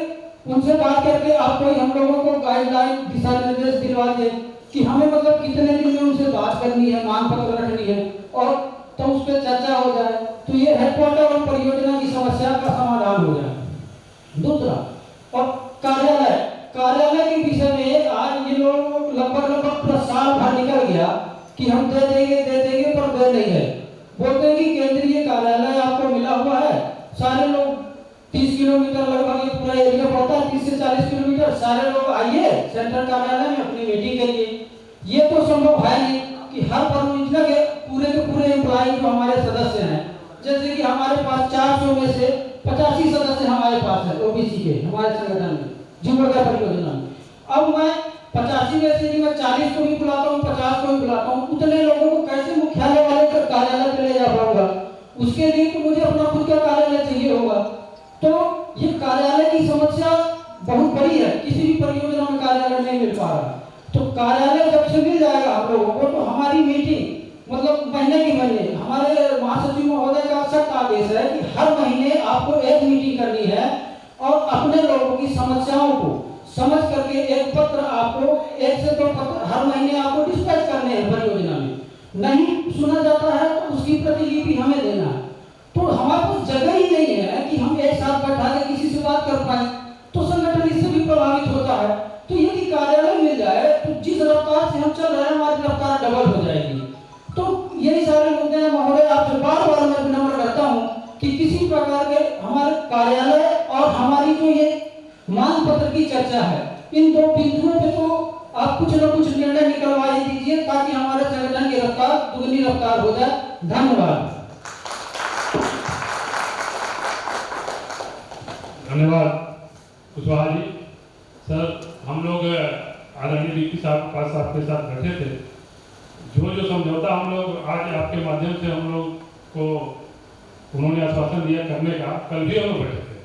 उनसे बात करके आप कोई हम लोगों को गाइडलाइन दिशा निर्देश दिलवा दें कि हमें मतलब कितने दिन में उनसे बात करनी है, मांग पत्र रखनी है और तो उस पर चर्चा हो जाए तो ये हेडक्वार्टर और परियोजना की समस्या का समाधान हो जाए। दूसरा, और कार्यालय के विषय में आज ये लोग लगभग पूरा साल भर निकल गया कि हम दे देंगे पर दे नहीं गए। बोलते हैं कि केंद्रीय कार्यालय आपको मिला हुआ है, सारे लोग 30 किलोमीटर लगभग ये पूरा एरिया पड़ता है, 30 से 40 किलोमीटर, सारे लोग आइए सेंट्रल कार्यालय में अपनी मीटिंग करिए। ये तो संभव है नहीं कि हर परियोजना के पूरे एम्प्लॉय जो हमारे सदस्य हैं, जैसे कि हमारे पास 400 में से 85 सदस्य हमारे पास है ओबीसी के हमारे संगठन में झिमुर्दा परियोजना में। अब मैं 85 में से मैं 40 को भी बुलाता हूँ, 50 को भी बुलाता हूँ, उतने लोगों को कैसे मुख्यालय वाले का कार्यालय पे ले जा पाऊंगा? उसके लिए तो मुझे अपना खुद का कार्यालय चाहिए होगा। तो ये कार्यालय की समस्या बहुत बड़ी है, किसी भी परियोजना में कार्यालय नहीं मिल पा रहा। तो कार्यालय जब से मिल जाएगा हम लोगों को तो हमारी मीटिंग मतलब महीने की महीने, हमारे महासचिव महोदय का सख्त आदेश है कि हर महीने आपको एक मीटिंग करनी है और अपने लोगों की समस्याओं को समझ करके एक पत्र आपको 1 से 2 पत्र हर महीने आपको डिस्पैच करने हैं परियोजना में। नहीं सुना जाता है तो उसकी प्रतिलिपि हमें देना है। तो हमारे पास जगह ही नहीं है कि हम एक साथ बैठा के किसी से बात कर पाए, तो संगठन इससे भी प्रभावित होता है। तो यदि कार्यालय मिल जाए तो जिस रफ्तार से हम चल रहे हैं हमारी रफ्तार डबल हो जाएगी। तो यही सारे मुद्दे हैं महोदय, आपसे बार-बार मैं विनम्र करता हूं कि किसी प्रकार के हमारे कार्यालय और हमारी जो ये मांग पत्र की चर्चा है, इन 2 बिंदुओं पे तो आप कुछ न कुछ निर्णय निकलवा ही दीजिए ताकि हमारे संगठन की रफ्तार दुगनी रफ्तार हो जाए। धन्यवाद। धन्यवाद कुशवाहा जी। सर, हम लोग आदरणीय डीपी साहब के साथ बैठे थे। जो समझौता हम लोग आज आपके माध्यम से हम लोग को उन्होंने आश्वासन दिया करने का, कल भी हम लोग बैठे थे।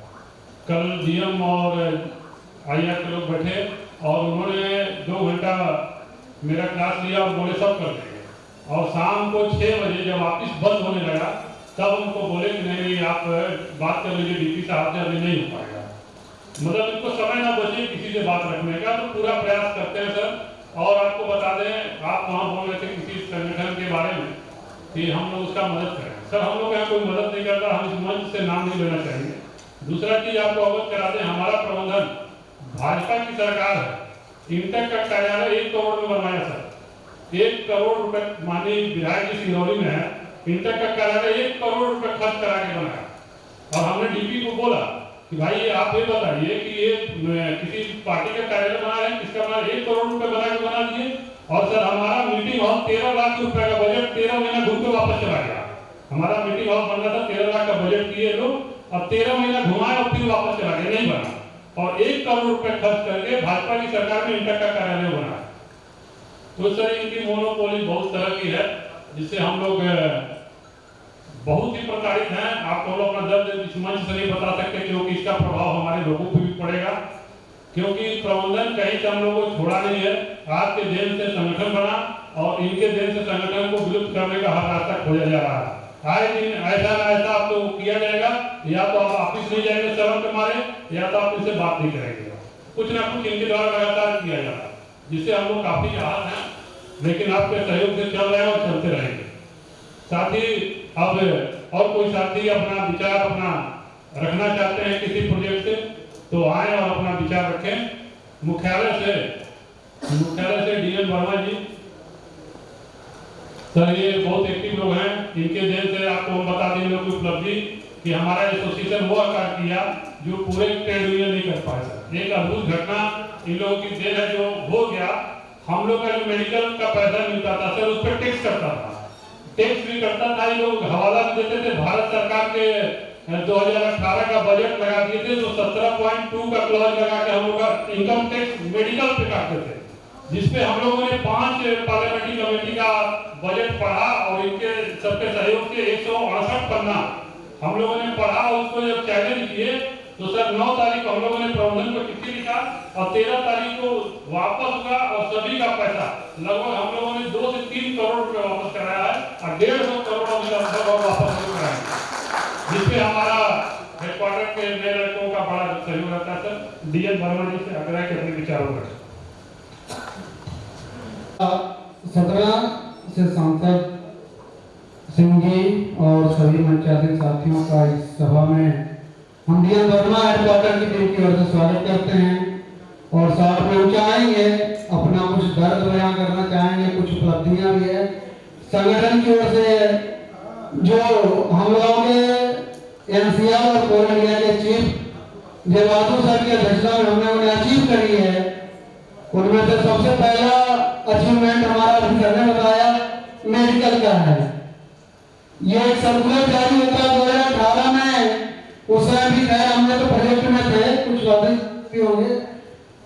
कल डीएम और आईआर के लोग बैठे और उन्होंने 2 घंटा मेरा क्लास लिया और बोले सब कर देंगे। और शाम को 6 बजे जब ऑफिस बंद होने लगा तब उनको बोले कि नहीं आप बात कर लीजिए डीपी साहब से, अभी नहीं हो पाएगा। मतलब इनको समय ना बचे किसी से बात रखने का, तो पूरा प्रयास करते हैं सर। और आपको बता दें, आप वहाँ बोल रहे थे किसी संगठन के बारे में कि हम लोग उसका मदद करें। सर, हम लोग यहाँ कोई मदद नहीं करता, हम इस मंच से नाम नहीं लेना चाहिए। दूसरा चीज आपको अवगत करा दें, हमारा प्रबंधन भाजपा की सरकार है। इंटक का कार्यालय 1 करोड़ में बनवाया सर, 1 करोड़ रुपए माननीय विधायक जी सिरौली में है। इंटक का कार्यालय 1 करोड़ रुपए खर्च करा के बनाया। और हमने डीपी को बोला कि भाई आप ये बताइए कि ये किसी पार्टी का कार्यालय बना रहे हैं, किसका बना, 1 करोड़ रुपए बना दिए। और सर, हमारा मीटिंग हॉल 13 लाख रुपए का बजट 13 महीना घूम के वापस चला गया। हमारा मीटिंग हॉल बन रहा था, 13 लाख का बजट किए लोग और 13 महीना घुमाए और फिर वापस चला गया, नहीं बना। और 1 करोड़ रुपए खर्च करके भाजपा की सरकार में इंटक का कार्यालय बना। तो सर, इनकी मोनोपोली बहुत तरह की है, जिससे हम लोग बहुत ही प्रताड़ित हैं। आप लोग अपना दर्द इस मंच से नहीं बता सकते, क्योंकि इसका प्रभाव हमारे लोगों पर भी पड़ेगा। क्योंकि प्रबंधन कहीं से हम लोगों को छोड़ा नहीं है। आपके देन से संगठन बना और इनके देन से संगठन को विलुप्त करने का हर रास्ता खोजा जा रहा है। आए दिन ऐसा ना ऐसा आपको किया जाएगा, या तो आप ऑफिस नहीं जाएंगे शर्म के मारे, या तो आप इनसे बात नहीं करेंगे। कुछ ना कुछ इनके द्वारा लगातार किया जा रहा है, जिससे हम लोग काफी आहत हैं। लेकिन आपके सहयोग से चल रहे हैं और चलते रहेंगे। साथ ही अब और कोई साथी अपना विचार अपना रखना चाहते हैं किसी प्रोजेक्ट से, तो आए और अपना विचार रखें। मुख्यालय से डीएन वर्मा जी सर, ये बहुत एक्टिव लोग हैं। इनके देन से आपको हम बता दें लोग की उपलब्धि कि हमारा एसोसिएशन वो कार्य किया जो पूरे ट्रेड यूनियन नहीं कर पाए सर। एक अद्भुत घटना इन लोगों की देन है जो हो गया। हम लोग का जो मेडिकल का पैसा मिलता था सर, उस पर टैक्स करता था, टैक्स भी करता था। ये लोग हवाला भी देते थे। भारत सरकार के 2018 का बजट लगा दिए थे, तो 17.2 का क्लॉज लगा के हम लोग का इनकम टैक्स मेडिकल पे काटते थे, जिसपे हम लोगों ने 5 पार्लियामेंट्री कमेटी का बजट पढ़ा और इनके सबके सहयोग से 168 पन्ना हम लोगों ने पढ़ा। उसको जब चैलेंज किए तो सर 9 तारीख को हम लोगों ने प्रबंधन को चिट्ठी लिखा और 13 तारीख को वापस हुआ और सभी का पैसा लगभग हम लोगों ने 2 से 3 करोड़ रुपए वापस कराया है और 150 करोड़ वापस कराया, जिसपे हमारा हेडक्वार्टर के मेरे लड़कों का बड़ा सहयोग रहता है। सर, डीएन वर्मा जी से आग्रह के अपने विचारों रखें। 17 से सांसद सिंह जी और सभी मंचासीन साथियों का इस सभा में हम डीएन वर्मा हेडक्वार्टर की टीम की ओर से स्वागत करते हैं। और साथ में हम चाहेंगे अपना कुछ दर्द बयां करना चाहेंगे, कुछ उपलब्धियां भी है संगठन की ओर से जो हम लोगों के एनसीआर और कोल इंडिया के चीफ जयवादू सर की अध्यक्षता में हमने उन्हें अचीव करी है। उनमें से सबसे पहला अचीवमेंट हमारा सर ने बताया मेडिकल का है। ये एक सर्कुलर जारी होता है 2018 में, उस समय भी खैर हमने तो प्रोजेक्ट में थे, कुछ वादे भी होंगे,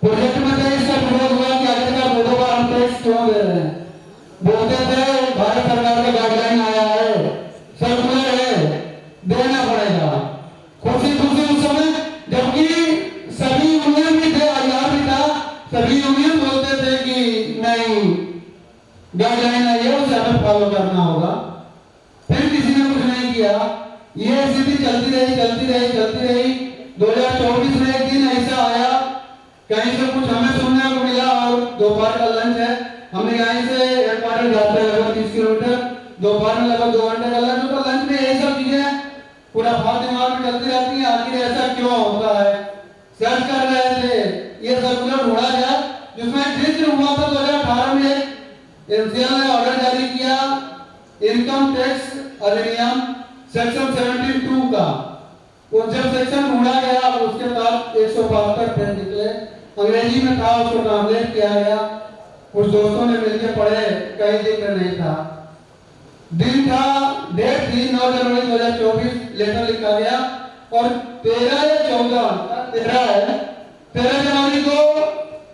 प्रोजेक्ट में थे। इसका विरोध हुआ कि आखिरकार 2 बार हम टैक्स क्यों दे रहे हैं। बोलते थे भारत सरकार का गाइडलाइन आया है, सर्कुलर है, देना पड़ेगा। खुशी उस समय, जबकि सभी यूनियन भी थे, आईआर भी था, सभी यूनियन बोलते थे कि नहीं गाइडलाइन आई है, उसे हमें फॉलो करना होगा। फिर किसी ने कुछ नहीं किया। ये स्थिति चलती रही। 2024 में एक दिन ऐसा आया, कहीं से कुछ हमें सुनने को मिला और दोपहर का लंच है, हमने कहीं से हेडक्वार्टर जाते हैं लगभग 30 किलोमीटर, दोपहर में लगभग 2 घंटे का लंच। तो लंच में ये सब चीजें पूरा फार दिमाग में चलती रहती है, आखिर ऐसा क्यों होता है। सर्च कर रहे थे, ये सर्कुलर ढूंढा जाए जिसमें जिक्र हुआ था 2018 में एनसीएल ने ऑर्डर जारी किया इनकम टैक्स अधिनियम सेक्शन 72 का। वो जब सेक्शन ढूंढा गया उसके बाद 172 पेज निकले, अंग्रेजी में था, उसको ट्रांसलेट किया गया, कुछ दोस्तों ने मिलकर पढ़े, कहीं जिक्र नहीं था। दिन था, डेट थी 9 जनवरी 2024, लेटर लिखा गया और 13 या 13 है, 13 जनवरी को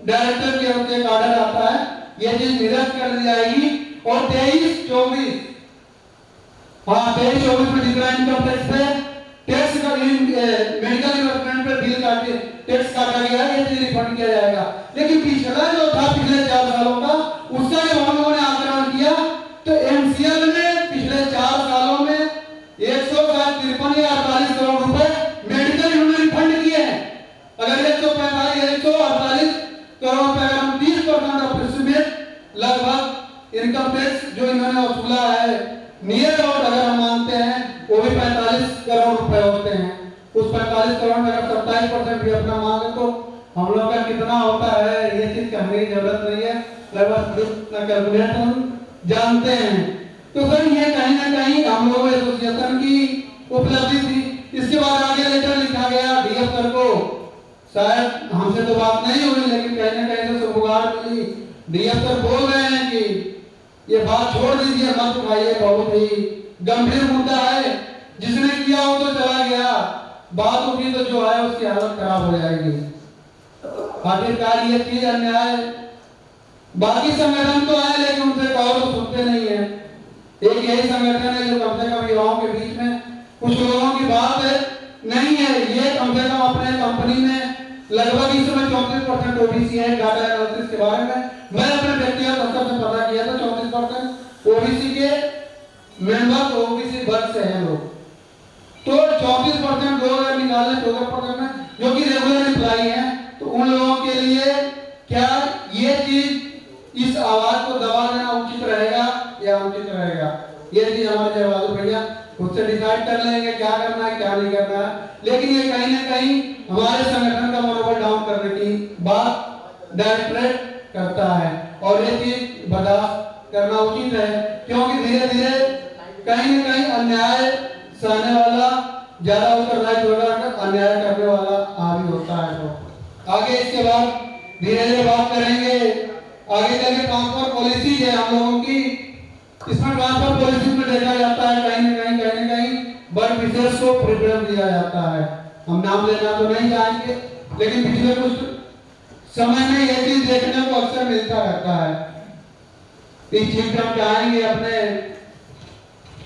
डायरेक्टर के होते एक ऑर्डर आता है, ये चीज निरस्त कर दी जाएगी और 23-24 में डिक्लाइन इनकम टैक्स पे टैक्स का मेडिकल इन्वेस्टमेंट पे बिल काट के टैक्स काटा गया, ये चीज रिफंड किया जाएगा। लेकिन पिछला जो था पिछले 4 सालों का, उसका जब हम लोगों ने आकलन किया तो एमसीएल ने पिछले 4 सालों में 153 या 48 करोड़ रुपए मेडिकल इन्होंने रिफंड किए हैं। अगर 148 करोड़ रुपए अगर हम 30% अप्रोक्सीमेट लगभग इनकम टैक्स जो इन्होंने वसूला है नियर अबाउट अगर हम मानते हैं वो भी 45 करोड़ रुपए होते हैं। उस 45 करोड़ में अगर 27% भी अपना मांगे तो हम लोग का कितना होता है ये चीज कहने की जरूरत नहीं है, लगभग कैलकुलेट हम जानते हैं। तो सर ये कहीं ना कहीं हम लोगों एसोसिएशन की उपलब्धि थी। इसके बाद आगे लेटर लिखा गया डीएफ सर को, शायद हमसे तो बात नहीं हुई लेकिन कहीं ना कहीं से सुबुगार मिली। डीएफ सर बोल रहे हैं कि ये बात छोड़ दीजिए, मत उठाइए, बहुत ही गंभीर मुद्दा है, जिसने किया हो तो चला गया, बात होगी तो जो है उसकी हालत खराब हो जाएगी। आखिरकार ये चीज अन्याय, बाकी संगठन तो है लेकिन उनसे कहो तो सुनते नहीं है। एक यही संगठन है जो कम से कम युवाओं के बीच में कुछ लोगों की बात है नहीं है, ये कम से कम अपने कंपनी में लगभग इस समय 34% ओबीसी है। डाटा एनालिसिस के बारे में मैं अपने व्यक्तिगत स्तर से पता किया था, 34% ओबीसी के मेंबर ओबीसी वर्ग से हैं लोग। तो 34% लोग अगर निकालें 14% में जो कि रेगुलर एम्प्लॉई हैं, तो उन लोगों के लिए क्या ये चीज इस आवाज को दबा देना उचित रहेगा या अनुचित रहेगा? ये चीज हमारे जयबहादुर भैया खुद से डिसाइड कर लेंगे क्या करना है क्या नहीं करना है। लेकिन ये कहीं ना कहीं हमारे संगठन का मनोबल डाउन करने की बात डायरेक्ट करता है और ये चीज बर्दाश्त करना उचित है, क्योंकि धीरे धीरे कहीं ना कहीं अन्याय सहने वाला ज्यादा उत्तरदायित्व होगा, अन्याय करने वाला आदमी होता है। तो आगे इसके बाद धीरे धीरे बात करेंगे। आगे चल के ट्रांसफर पॉलिसी है हम लोगों की, इसमें ट्रांसफर पॉलिसी में देखा जाता है कहीं ना कहीं वर्ग विशेष को प्रेफरेंस दिया जाता है। हम नाम लेना तो नहीं चाहेंगे लेकिन पिछले कुछ समय में यह चीज देखने को अक्सर मिलता रहता है। इस चीज पे हम चाहेंगे अपने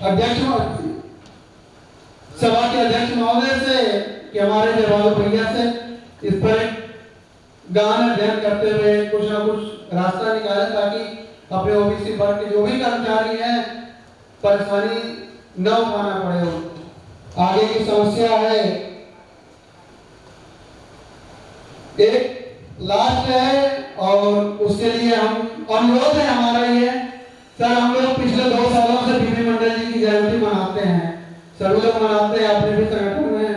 अध्यक्ष सभा के अध्यक्ष महोदय से कि हमारे जयबहादुर भैया से इस पर गहन अध्ययन करते हुए कुछ ना कुछ रास्ता निकाले ताकि अपने ओबीसी वर्ग के जो भी कर्मचारी हैं परेशानी न उठाना पड़े। आगे की समस्या है, एक लास्ट है और उसके लिए हम अनुरोध है हमारा ये सर, हम लोग पिछले 2 सालों से बीबी मंडल जी की जयंती मनाते हैं, सभी लोग मनाते हैं, अपने भी संगठन में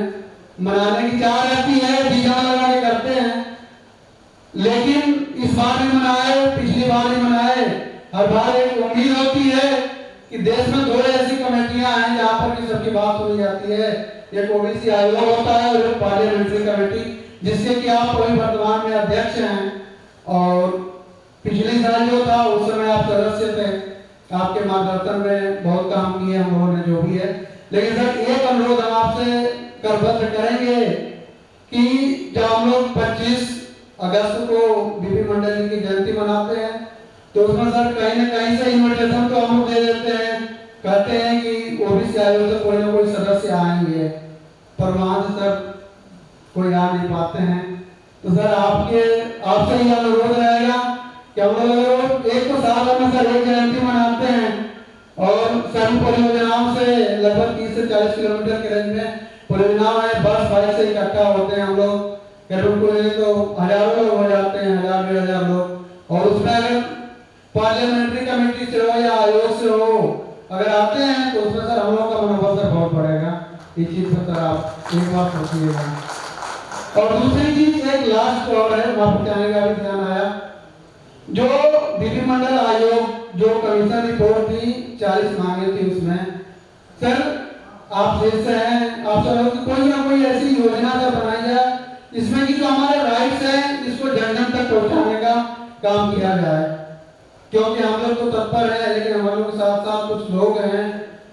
मनाने की चाह रहती है, डीजा लगा के करते हैं, लेकिन इस बार भी मनाए, पिछली बार भी मनाए। हर बार एक उम्मीद होती है कि देश में 2 ऐसी कमेटियां हैं जहां पर कि सबकी बात सुनी जाती है। एक ओबीसी आयोग होता है और एक पार्लियामेंट्री कमेटी जिसके कि आप अभी वर्तमान में अध्यक्ष हैं और पिछले साल जो था उस समय आप सदस्य थे, आपके मार्गदर्शन में बहुत काम किए हम लोगों ने जो भी है। लेकिन सर एक अनुरोध हम आपसे करबद्ध करेंगे कि जब हम लोग 25 अगस्त को बीबी मंडल जी की जयंती मनाते हैं तो उसमें सर कहीं ना कहीं से इन्विटेशन तो हम लोग दे देते हैं, कहते हैं कि ओबीसी आयोग से कोई ना कोई सदस्य आएंगे, पर वहां से सर कोई आ नहीं पाते हैं। तो सर आपसे ये अनुरोध रहेगा कि हम लोग एक तो साल में सर एक जयंती मनाते हैं और सभी परियोजनाओं से लगभग 30 से 40 किलोमीटर के रेंज में परियोजनाओं में बस बाइक से इकट्ठा होते हैं हम लोग, तो हजारों लोग हो जाते हैं, 1000-1500 लोग। और उसमें अगर पार्लियामेंट्री कमेटी से हो या आयोग से हो अगर आते हैं तो उसमें सर हम लोग का मनोबल सर बहुत बढ़ेगा। इस चीज पर सर आप एक बात सोचिएगा। और दूसरी चीज एक लास्ट और है, माफी चाहने का भी ध्यान आया, जो बीबी मंडल आयोग जो कमीशन रिपोर्ट थी 40 मांगे थी उसमें सर आप जैसे हैं आप सब कोई ना कोई ऐसी योजना सर बनाई जाए इसमें कि जो हमारे राइट्स हैं इसको जन जन तक पहुंचाने का काम किया जाए, क्योंकि हम लोग तो तत्पर हैं लेकिन हमारे लोग के साथ साथ कुछ लोग हैं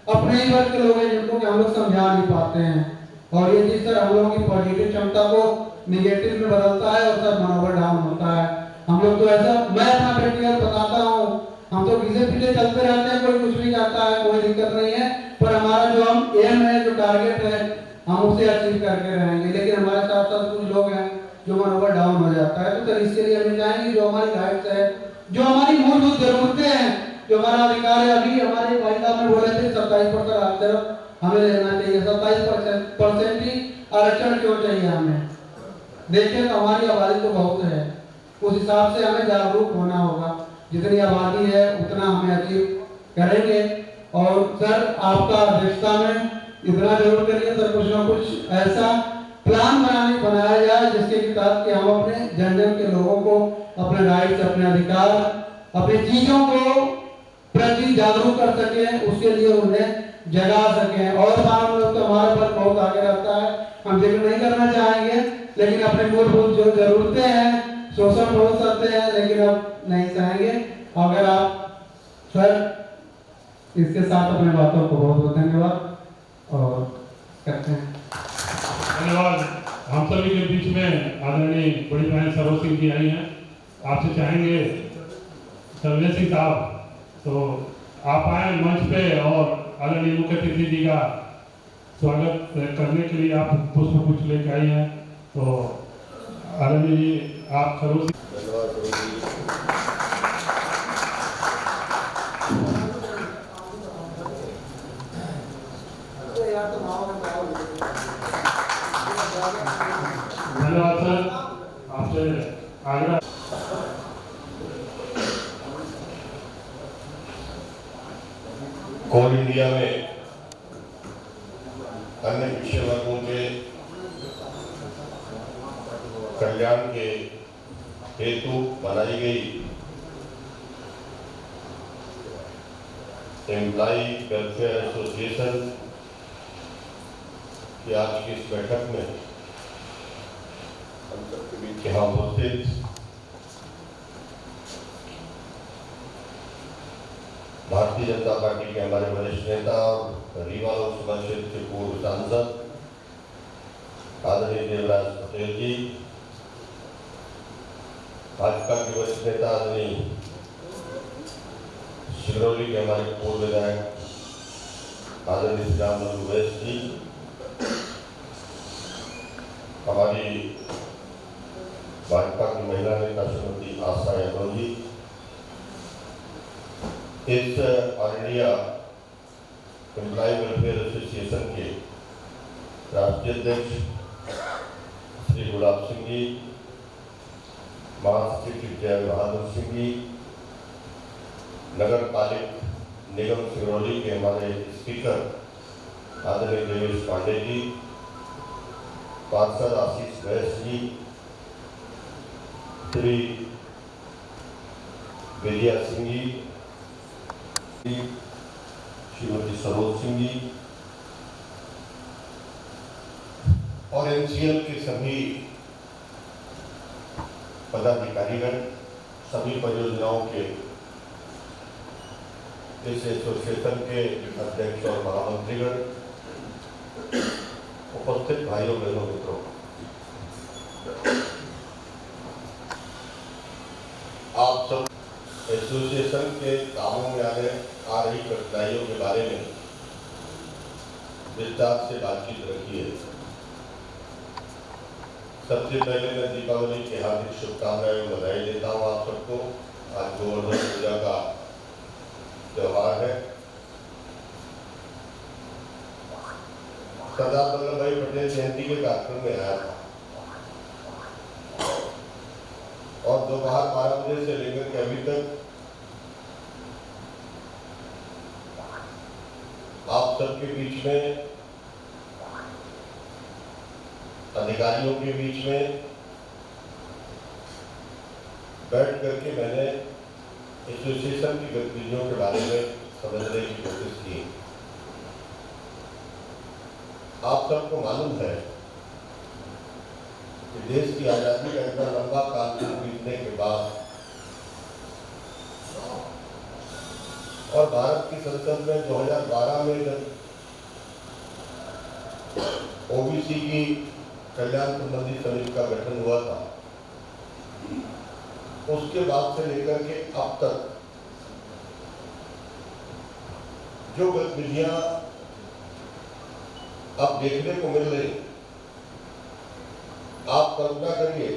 अपने ही वर्ग के लोग हैं जिनको कि हम लोग समझा नहीं पाते हैं। और ये चीज सर हम लोगों की पॉजिटिव क्षमता को निगेटिव में बदलता है और सर मनोबल डाउन होता है। हम लोग तो ऐसा, मैं अपना प्रैक्टिकल बताता हूँ, हम तो पीछे पीछे चलते रहते हैं, कोई कुछ नहीं आता है, कोई दिक्कत नहीं है, पर हमारा जो हम एम है, जो टारगेट है, हम उसे अचीव करके रहेंगे। लेकिन हमारे साथ साथ कुछ लोग हैं जो मनोबल डाउन हो जाता है, तो सर इसके लिए हमें चाहेंगे जो हमारी राइट्स है, जो हमारी मूलभूत जरूरतें हैं, जो हमारा अधिकार है, अभी हमारे भाई साहब ने बोले थे 27% आरक्षण हमें लेना चाहिए, 27% ही आरक्षण क्यों चाहिए हमें? देखिए तो हमारी आबादी तो बहुत है, उस हिसाब से हमें जागरूक होना होगा, जितनी आबादी है उतना हमें अचीव करेंगे। और सर आपका अध्यक्षता में इतना जरूर करिए सर, कुछ ना कुछ ऐसा प्लान बनाया जाए जिसके तहत कि हम अपने जन जन के लोगों को अपने राइट्स, अपने अधिकार, अपनी चीजों को प्रति जागरूक कर सकें, उसके लिए उन्हें जगा सकें। और मानव लोग तो हमारे पर बहुत आगे रहता है, हम जिक्र नहीं करना चाहेंगे, लेकिन अपने मूलभूत जो जरूरतें हैं, शोषण बहुत सकते हैं, लेकिन अब नहीं चाहेंगे। अगर आप सर इसके साथ अपने बातों को बहुत बहुत धन्यवाद और करते हैं। धन्यवाद। हम सभी के बीच में आदरणीय बड़ी बहन सरोज सिंह जी आई हैं, आपसे चाहेंगे संजय सिंह साहब तो आप आए मंच पे और आदरणीय मुख्य अतिथि जी का स्वागत करने के लिए आप पुष्प कुछ लेकर आई हैं, तो आदरणीय जी आप सरोज सिंह। धन्यवाद सर, आपसे आग्रह। कोल इंडिया में अन्य पिछड़े वर्गों के कल्याण के हेतु बनाई गई एम्प्लॉई वेलफेयर एसोसिएशन की आज की इस बैठक में हम सबके बीच यहाँ उपस्थित भारतीय जनता पार्टी के हमारे वरिष्ठ नेता और रीवा लोकसभा क्षेत्र के पूर्व सांसद आदरणीय देवराज पटेल जी, भाजपा के वरिष्ठ नेता आदरणीय सिंगरौली के हमारे पूर्व विधायक आदरणीय श्री राम वैश्य जी, हमारी भाजपा की महिला नेता श्रीमती आशा यादव जी, इस all India employ welfare association के राष्ट्रीय अध्यक्ष श्री गुलाब सिंह जी, महासचिव जय बहादुर सिंह जी, नगर पालिक निगम सिंगरौली के हमारे स्पीकर आदरणीय देवेश पांडे जी, पार्षद आशीष वैश्य जी, श्री विजया सिंह जी, श्रीमती सरोज सिंह जी और एनसीएल के सभी पदाधिकारीगण, सभी परियोजनाओं के इस एसोसिएशन के अध्यक्ष और महामंत्रीगण, उपस्थित भाइयों बहनों मित्रों, आप सब एसोसिएशन के कामों में आ रही कठिनाइयों के बारे में विस्तार से बातचीत रखी है। सबसे पहले मैं दीपावली की हार्दिक शुभकामनाएं बधाई देता हूँ आप सबको। आज गोवर्धन पूजा का त्योहार है। सरदार वल्लभ भाई पटेल जयंती के कार्यक्रम में आया था और दोपहर 12 बजे से लेकर के अभी तक आप सबके बीच में, अधिकारियों के बीच में बैठ करके मैंने एसोसिएशन की गतिविधियों के बारे में समझने की कोशिश की। आप सबको मालूम है कि देश की आजादी का इतना लंबा काल बीतने के बाद और भारत की संसद में 2012 में जब ओबीसी की कल्याण संबंधी समिति का गठन हुआ था, उसके बाद से लेकर के अब तक जो गतिविधियां अब देखने को मिल रही, आप कल्पना करिए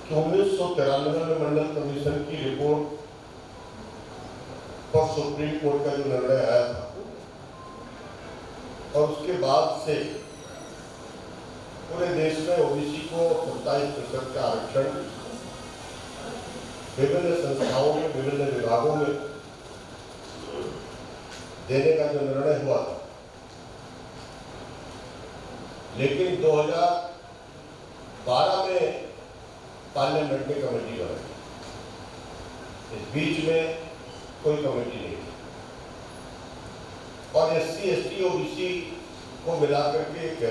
कि 1993 में मंडल कमीशन की रिपोर्ट पर सुप्रीम कोर्ट का जो निर्णय आया था और उसके बाद से पूरे देश में ओबीसी को 27% का आरक्षण विभिन्न संस्थाओं में, विभिन्न विभागों में देने का जो निर्णय हुआ था, लेकिन 2012 में पार्लियामेंट में कमेटी बनाई। इस बीच में कोई कमेटी नहीं थी और SC, ST, OBC को मिलाकर के एक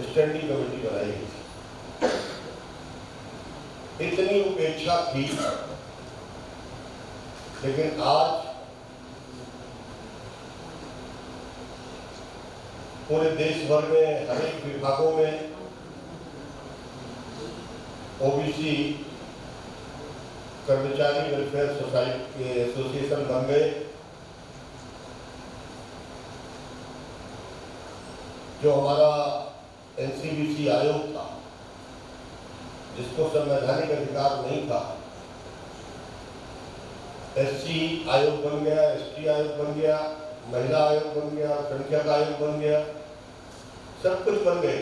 स्टैंडिंग कमेटी बनाई गई थी। इतनी उपेक्षा थी, लेकिन आज पूरे देश भर में हर एक विभागों में ओबीसी कर्मचारी वेलफेयर सोसाइटी एसोसिएशन बन गए, जो हमारा NCBC आयोग था, जिसको संवैधानिक अधिकार नहीं था, SC आयोग बन गया, ST आयोग बन गया, महिला आयोग बन गया, संख्यक आयोग बन गया, सब कुछ बन गए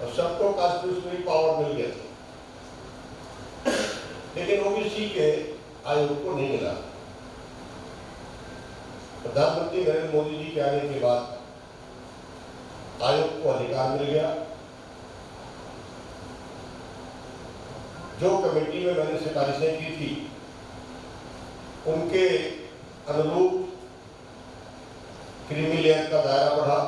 और सबको कॉन्स्टिट्यूशनल पावर मिल गया, लेकिन ओबीसी के आयोग को नहीं मिला। प्रधानमंत्री नरेंद्र मोदी जी के आने के बाद आयोग को अधिकार मिल गया। जो कमेटी में मैंने सिफारिशें की थी, उनके अनुरूप क्रीमी लेयर का दायरा बढ़ा,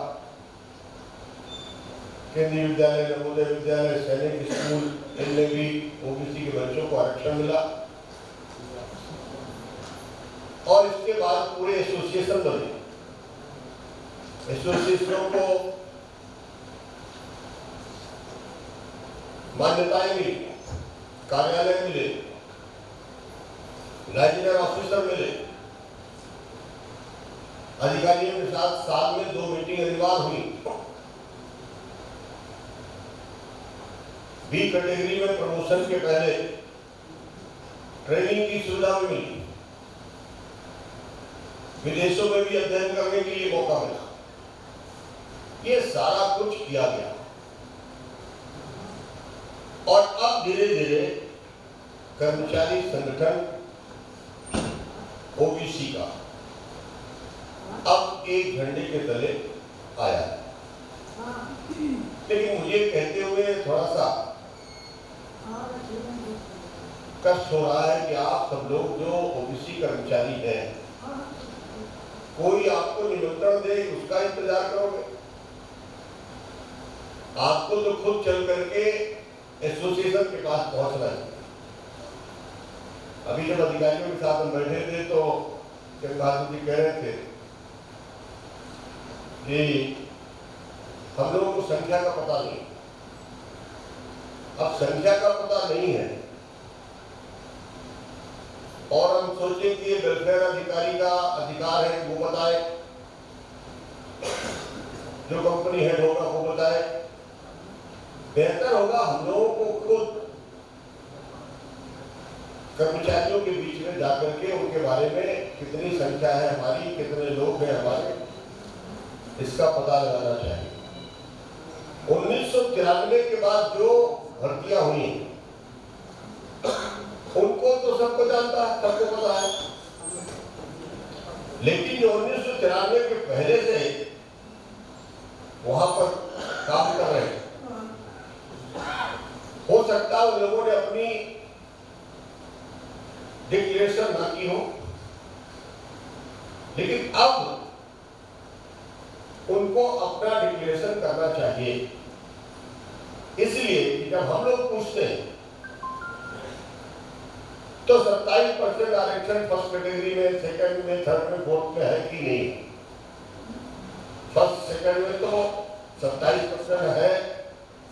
केंद्रीय विद्यालय, नवोदय विद्यालय, सैनिक स्कूल, इनमें भी ओबीसी के बच्चों को आरक्षण मिला और इसके बाद पूरे एसोसिएशन बने। एसोसिएशनों को मान्यताएं मिली, कार्यालय मिले, रीजनल ऑफिसर मिले, अधिकारियों के साथ साल में 2 मीटिंग अनिवार्य हुई। बी कैटेगरी में प्रमोशन के पहले ट्रेनिंग की सुविधा मिली, विदेशों में भी अध्ययन करने के लिए मौका मिला। ये सारा कुछ किया गया और अब धीरे धीरे कर्मचारी संगठन ओबीसी का अब एक झंडे के तले आया है। लेकिन मुझे कहते हुए थोड़ा सा कष्ट हो रहा है कि आप सब लोग जो ओबीसी कर्मचारी हैं, कोई आपको निमंत्रण दे उसका इंतजार करोगे? आपको तो खुद चल करके एसोसिएशन के पास पहुंचना है। अभी जब अधिकारियों के साथ हम बैठे थे तो बहादुर जी कह रहे थे कि हम लोगों को संख्या का पता नहीं। अब संख्या का पता नहीं है और हम सोचे कि ये वेलफेयर अधिकारी का अधिकार है वो बताए, जो कंपनी हेड होगा वो बताए। बेहतर होगा हम लोगों को खुद कर्मचारियों के बीच में जाकर के उनके बारे में कितनी संख्या है हमारी, कितने लोग हैं हमारे, इसका पता लगाना चाहिए। 1993 के बाद जो भर्तियां हुई उनको तो सबको जानता है, सबको पता है, लेकिन जो 1993 के पहले से वहां पर काम कर रहे हैं, हो सकता है उन लोगों ने अपनी डिक्लेरेशन ना की हो, लेकिन अब उनको अपना डिक्लेरेशन करना चाहिए। इसलिए कि जब हम लोग पूछते हैं तो 27% आरक्षण फर्स्ट कैटेगरी में, सेकंड में, थर्ड में, फोर्थ में है कि नहीं? फर्स्ट सेकंड में तो 27% है,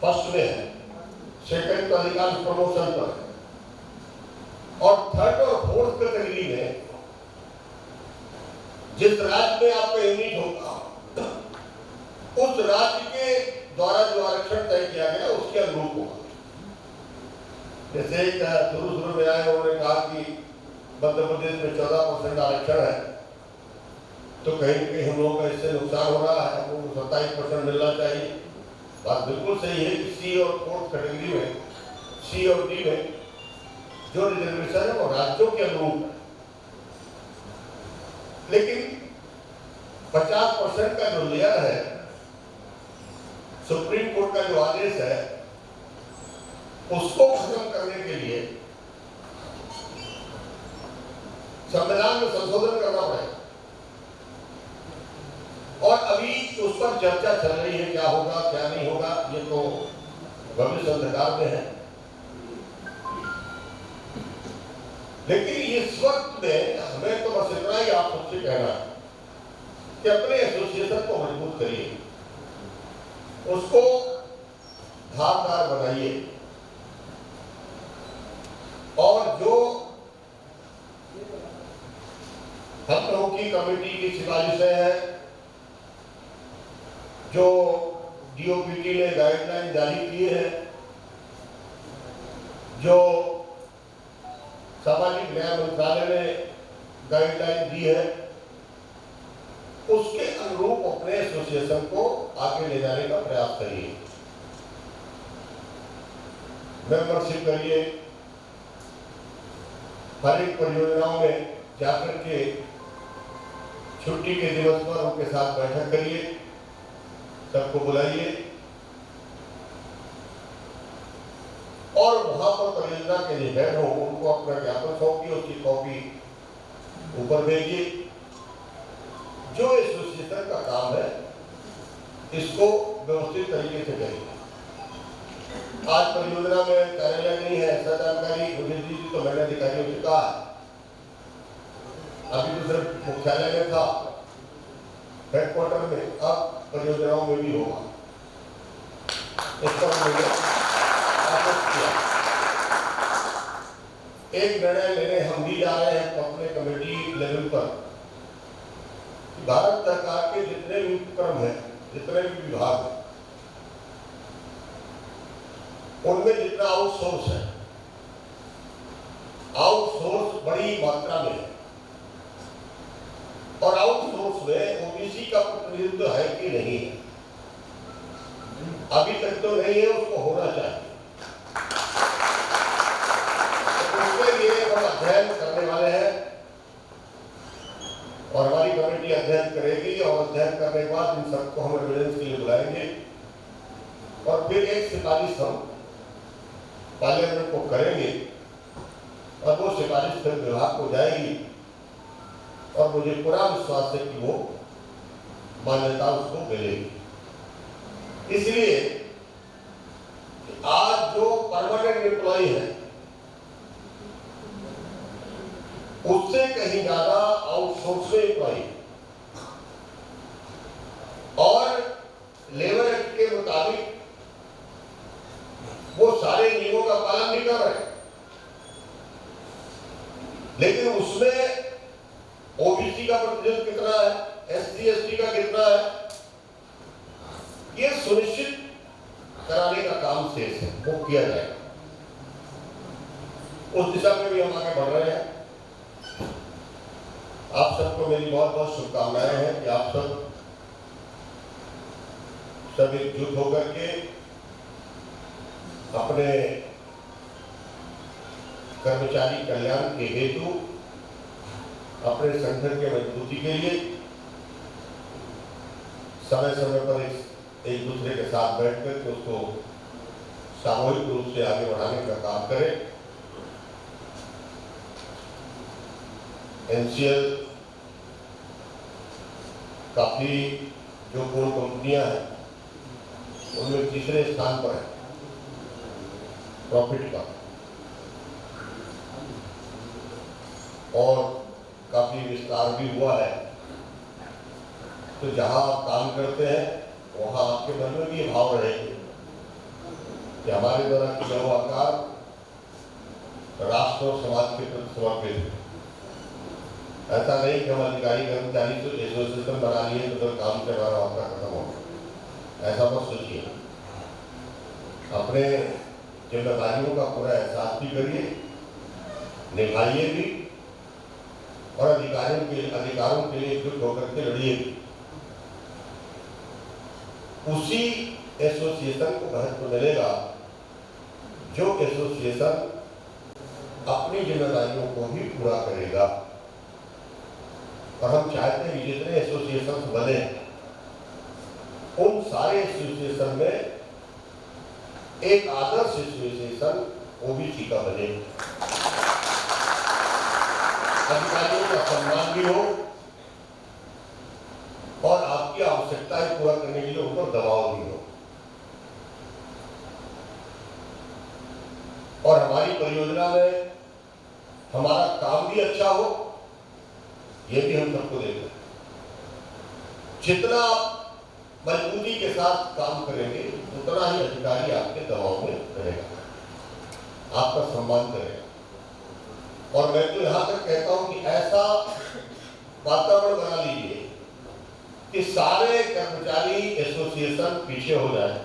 फर्स्ट में है, सेकंड तो अधिकांश प्रमोशन पर है, और थर्ड और फोर्थ कैटेगरी में जिस राज्य में आपका यूनिट होगा उस राज्य के द्वारा जो आरक्षण तय किया गया उसके अनुरूप होगा। जैसे शुरू में आए उन्होंने कहा कि मध्य प्रदेश में 14% आरक्षण है, तो कहीं न कहीं हम लोगों का इससे नुकसान हो रहा है, हमको 27% मिलना चाहिए। बात बिल्कुल सही है कि सी और फोर्थ कैटेगरी में, सी और डी में जो रिजर्वेशन है वो राज्यों के अनुरूप है, लेकिन 50% का जो लेयर है, सुप्रीम कोर्ट का जो आदेश है, उसको खत्म करने के लिए संविधान में संशोधन करना पड़ेगा, और अभी उस पर चर्चा चल रही है, क्या होगा क्या नहीं होगा, ये तो भविष्य अंधकार में है। लेकिन इस वक्त में हमें तो बस इतना ही आप सबसे कहना है कि अपने एसोसिएशन को मजबूत करिए, उसको धारदार बनाइए, और जो हम लोगों की कमेटी की सिफारिशें हैं, जो डीओपीटी ने गाइडलाइन जारी किए हैं, जो सामाजिक न्याय मंत्रालय ने गाइडलाइन दी है, उसके अनुरूप अपने एसोसिएशन को आगे ले जाने का प्रयास करिए। मेंबरशिप करिए, हर एक परियोजनाओं में जाकर के छुट्टी के दिवस पर उनके साथ बैठक करिए, सबको बुलाइए, और वहां पर परियोजना के जो हेड हो उनको अपना ज्ञापन सौंपिए, उसकी कॉपी ऊपर भेजिए। जो एसोसिएशन का काम है इसको व्यवस्थित तरीके से करिए। आज परियोजना में कार्यालय नहीं है, ऐसा जानकारी मुझे दी थी तो मैंने अधिकारियों से कहा, अभी तो सिर्फ मुख्यालय में था, हेडक्वार्टर में, अब परियोजनाओं में भी होगा। इस पर मैंने आश्वस्त किया। एक निर्णय लेने हम भी जा रहे हैं अपने कमेटी लेवल पर, भारत सरकार के जितने भी उपक्रम हैं, जितने भी विभाग हैं, उनमें जितना आउटसोर्स है, आउटसोर्स बड़ी मात्रा में है, और आउटसोर्स में ओबीसी का प्रतिनिधित्व है कि नहीं है, अभी तक तो नहीं है, उसको होना चाहिए। उसके लिए हम अध्ययन करने वाले हैं, और हमारी कमेटी अध्ययन करेगी, और अध्ययन करने के बाद इन सबको हम एविडेंस के लिए बुलाएंगे, और फिर एक सिफारिश हम पार्लियामेंट को करेंगे, और वो सिफारिश फिर विभाग को जाएगी, और मुझे पूरा विश्वास है कि वो मान्यता उसको मिलेगी। इसलिए आज जो परमानेंट एम्प्लॉय है उससे कहीं ज्यादा आउटसोर्स एम्प्लॉय, और लेबर एक्ट के मुताबिक वो सारे नियमों का पालन नहीं कर रहे, लेकिन उसमें ओबीसी का प्रतिशत कितना है, एससी एसटी का कितना है, ये सुनिश्चित कराने का काम शेष है, वो किया जाएगा। उस दिशा में भी हम आगे बढ़ रहे हैं। आप सबको मेरी बहुत बहुत शुभकामनाएं हैं कि आप सब एकजुट होकर के अपने कर्मचारी कल्याण के हेतु, अपने संगठन के मजबूती के लिए समय समय पर एक दूसरे के साथ बैठकर के उसको सामूहिक रूप से आगे बढ़ाने का काम करें। एनसीएल काफी जो कोल कंपनियां हैं उनमें तीसरे स्थान पर है प्रॉफिट का, और काफ़ी विस्तार भी हुआ है। तो जहाँ आप काम करते हैं वहाँ आपके मन में भी ये भाव रहेंगे कि हमारे द्वारा किया हुआ कार्य राष्ट्र और समाज के प्रति समर्पित है। ऐसा नहीं कि हम अधिकारी कर्मचारी तो एसोसिएशन बना लिए तो काम से हमारा आपका खत्म हो गया, ऐसा मत सोचिए। अपने जिम्मेदारियों का पूरा एहसास भी करिए, निभाइए भी, और अधिकारों के लिए एकजुट होकर के लड़िए भी। उसी एसोसिएशन को महत्व मिलेगा जो एसोसिएशन अपनी जिम्मेदारियों को भी पूरा करेगा। और हम चाहते हैं कि जितने एसोसिएशन बने उन सारे एसोसिएशन में एक आदर्श एसोसिएशन ओबीसी का बने, अधिकारियों का सम्मान भी हो और आपकी आवश्यकताएं पूरा करने के लिए उन पर दबाव भी हो। और हमारी परियोजना में हमारा काम भी अच्छा हो, ये भी हम सबको देखना है। जितना आप मजबूती के साथ काम करेंगे उतना ही अधिकारी आपके दबाव में रहेगा, आपका सम्मान करेगा। और मैं तो यहाँ तक कहता हूँ कि ऐसा वातावरण बना लीजिए कि सारे कर्मचारी एसोसिएशन पीछे हो जाए,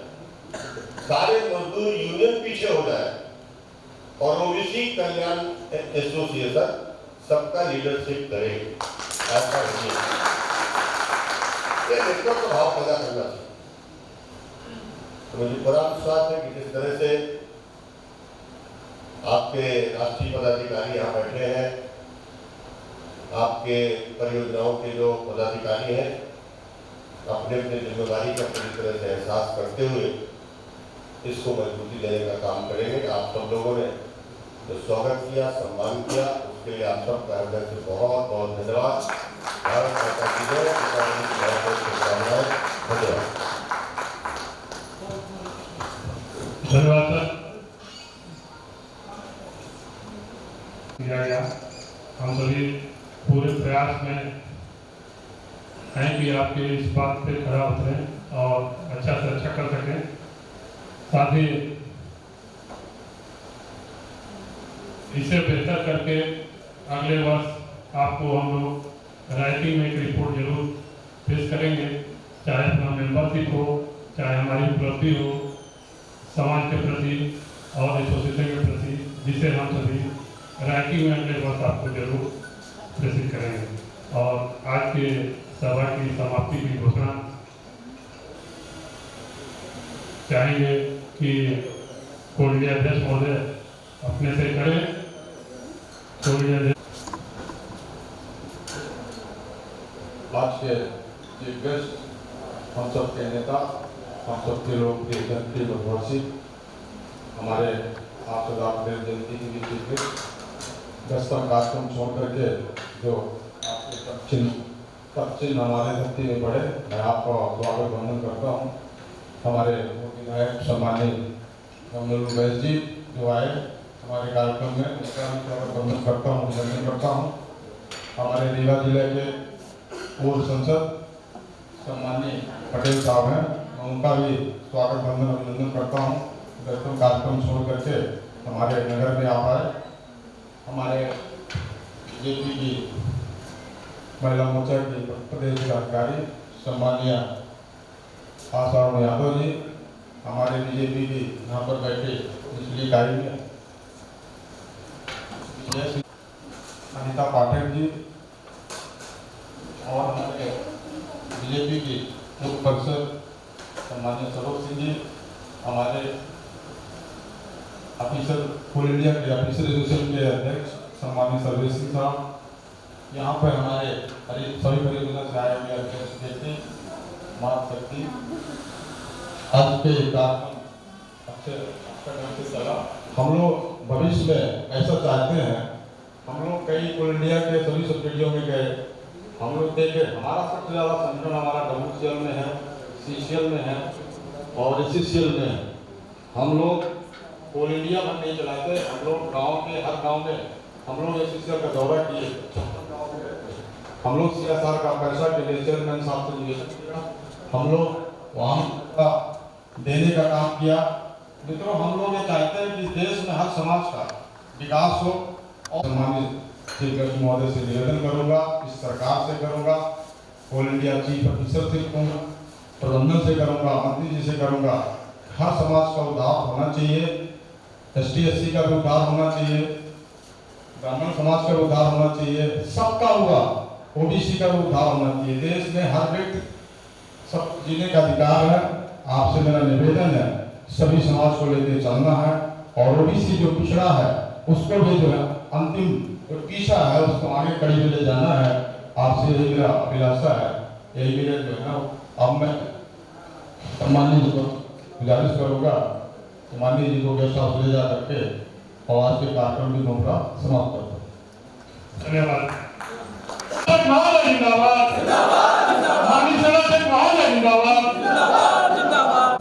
सारे मजदूर यूनियन पीछे हो जाए और ओबीसी कल्याण एसोसिएशन सबका लीडरशिप करे। ऐसा नहीं ये नेतृत्व भाव पैदा करना चाहिए। तो मुझे पूरा विश्वास है कि जिस तरह से आपके राष्ट्रीय पदाधिकारी यहाँ बैठे हैं, आपके परियोजनाओं के जो पदाधिकारी हैं, अपने अपने जिम्मेदारी का पूरी तरह से एहसास करते हुए इसको मजबूती देने का काम करेंगे। आप सब लोगों ने जो स्वागत किया, सम्मान किया, उसके लिए आप सबका हृदय से बहुत बहुत धन्यवाद। भारत माता की जय, बहुत बहुत शुभकामनाएं। धन्यवाद। धन्यवाद सर। किया गया हम सभी पूरे प्रयास में हैं कि आपके इस बात पे खड़ा उतरें और अच्छा से अच्छा कर सकें। साथ ही इसे बेहतर करके अगले वर्ष आपको हम लोग राइटिंग में एक रिपोर्ट जरूर पेश करेंगे, चाहे अपना मेंबरशिप हो, चाहे हमारी उपलब्धि हो समाज के प्रति और एसोसिएशन के प्रति, जिसे हम सभी राइटिंग में अगले वर्ष आपको जरूर प्रेषित करेंगे। और आज के सभा की समाप्ति की घोषणा चाहेंगे कि कोई अध्यक्ष महोदय अपने से करें। आज के चीफ गेस्ट, हम सब के नेता, हम सब के लोग के भगवासी, हमारे आप सरदार पटेल जयंती की भी चीफ गेस्ट, 10 कार्यक्रम छोड़ करके जो आपके सब चिन्ह हमारे धरती में बढ़े, मैं आपका स्वागत वंदन करता हूँ। हमारे विधायक सम्मानित कमल वैस जी जो आए हमारे कार्यक्रम में, उनका भी स्वागत वंदन करता हूँ, अभिनंदन करता हूँ। हमारे रीवा जिले के पूर्व संसद सम्मानीय पटेल साहब हैं, मैं उनका भी स्वागत वंदन अभिनंदन करता हूँ। दर्शन कार्यक्रम छोड़ करके हमारे नगर में आ पाए। हमारे बीजेपी की महिला मोर्चा की प्रदेश अधिकारी सम्मानीय आशा यादव जी, हमारे बीजेपी की यहाँ पर बैठे पिछली इकाई में अनिता पाठक जी और हमारे बीजेपी की मुख्य परिषद सम्मानीय सरोज सिंह जी, हमारे ऑफिसर पूल इंडिया के ऑफिसर एसोसिएशन के अध्यक्ष सम्मानीय सर्वेश सिंह साहब, यहाँ पर हमारे सभी परियोजना से आए हुए अध्यक्ष व्यक्ति मात शक्ति। आज के कार्यक्रम अच्छे ढंग से चला। हम लोग भविष्य में ऐसा चाहते हैं, हम लोग कई पूल इंडिया के सभी सब्सिडियों में गए, हम लोग देखे हमारा सबसे ज़्यादा संगठन हमारा WCL में है, CCL में है और SCCL में है। हम लोग पूल इंडिया में नहीं चलाते, हम लोग गांव के हर गांव में हम लोग एससीसीएल का दौरा किए, हम लोग CSR का पैसा के लिए चेयरमैन साहब से निवेदन किया, हम लोग वहाँ का देने का काम किया। मित्रों, हम लोग ये चाहते हैं कि देश में हर समाज का विकास हो। और सम्मानित चीफ गेस्ट महोदय से निवेदन करूंगा, इस सरकार से करूंगा, ऑल इंडिया चीफ ऑफिसर से करूंगा, प्रबंधन से करूंगा, मंत्री जी से करूंगा, हर समाज का उद्धार होना चाहिए। ST/SC का भी उद्धार होना चाहिए, ब्राह्मण समाज का भी उद्धार होना चाहिए, सबका हुआ, OBC का भी उद्धार होना चाहिए। देश में हर व्यक्ति सब जीने का अधिकार है। आपसे मेरा निवेदन है, सभी समाज को लेकर चलना है और OBC जो पिछड़ा है उसको भी जो है अंतिम जो पीछा है उसको आगे कड़ी में ले जाना है। आपसे यही मेरा अभिलाषा है, यही मेरा जो है ना। अब मैं सम्माननीय जी को गुजारिश करूँगा कि माननीय जी को गेस्ट हाउस ले जा करके और आज के कार्यक्रम की नोकरा समाप्त कर दो। धन्यवाद। जिंदाबाद जिंदाबाद, माननीय सदस्य महोदय जिंदाबाद जिंदाबाद।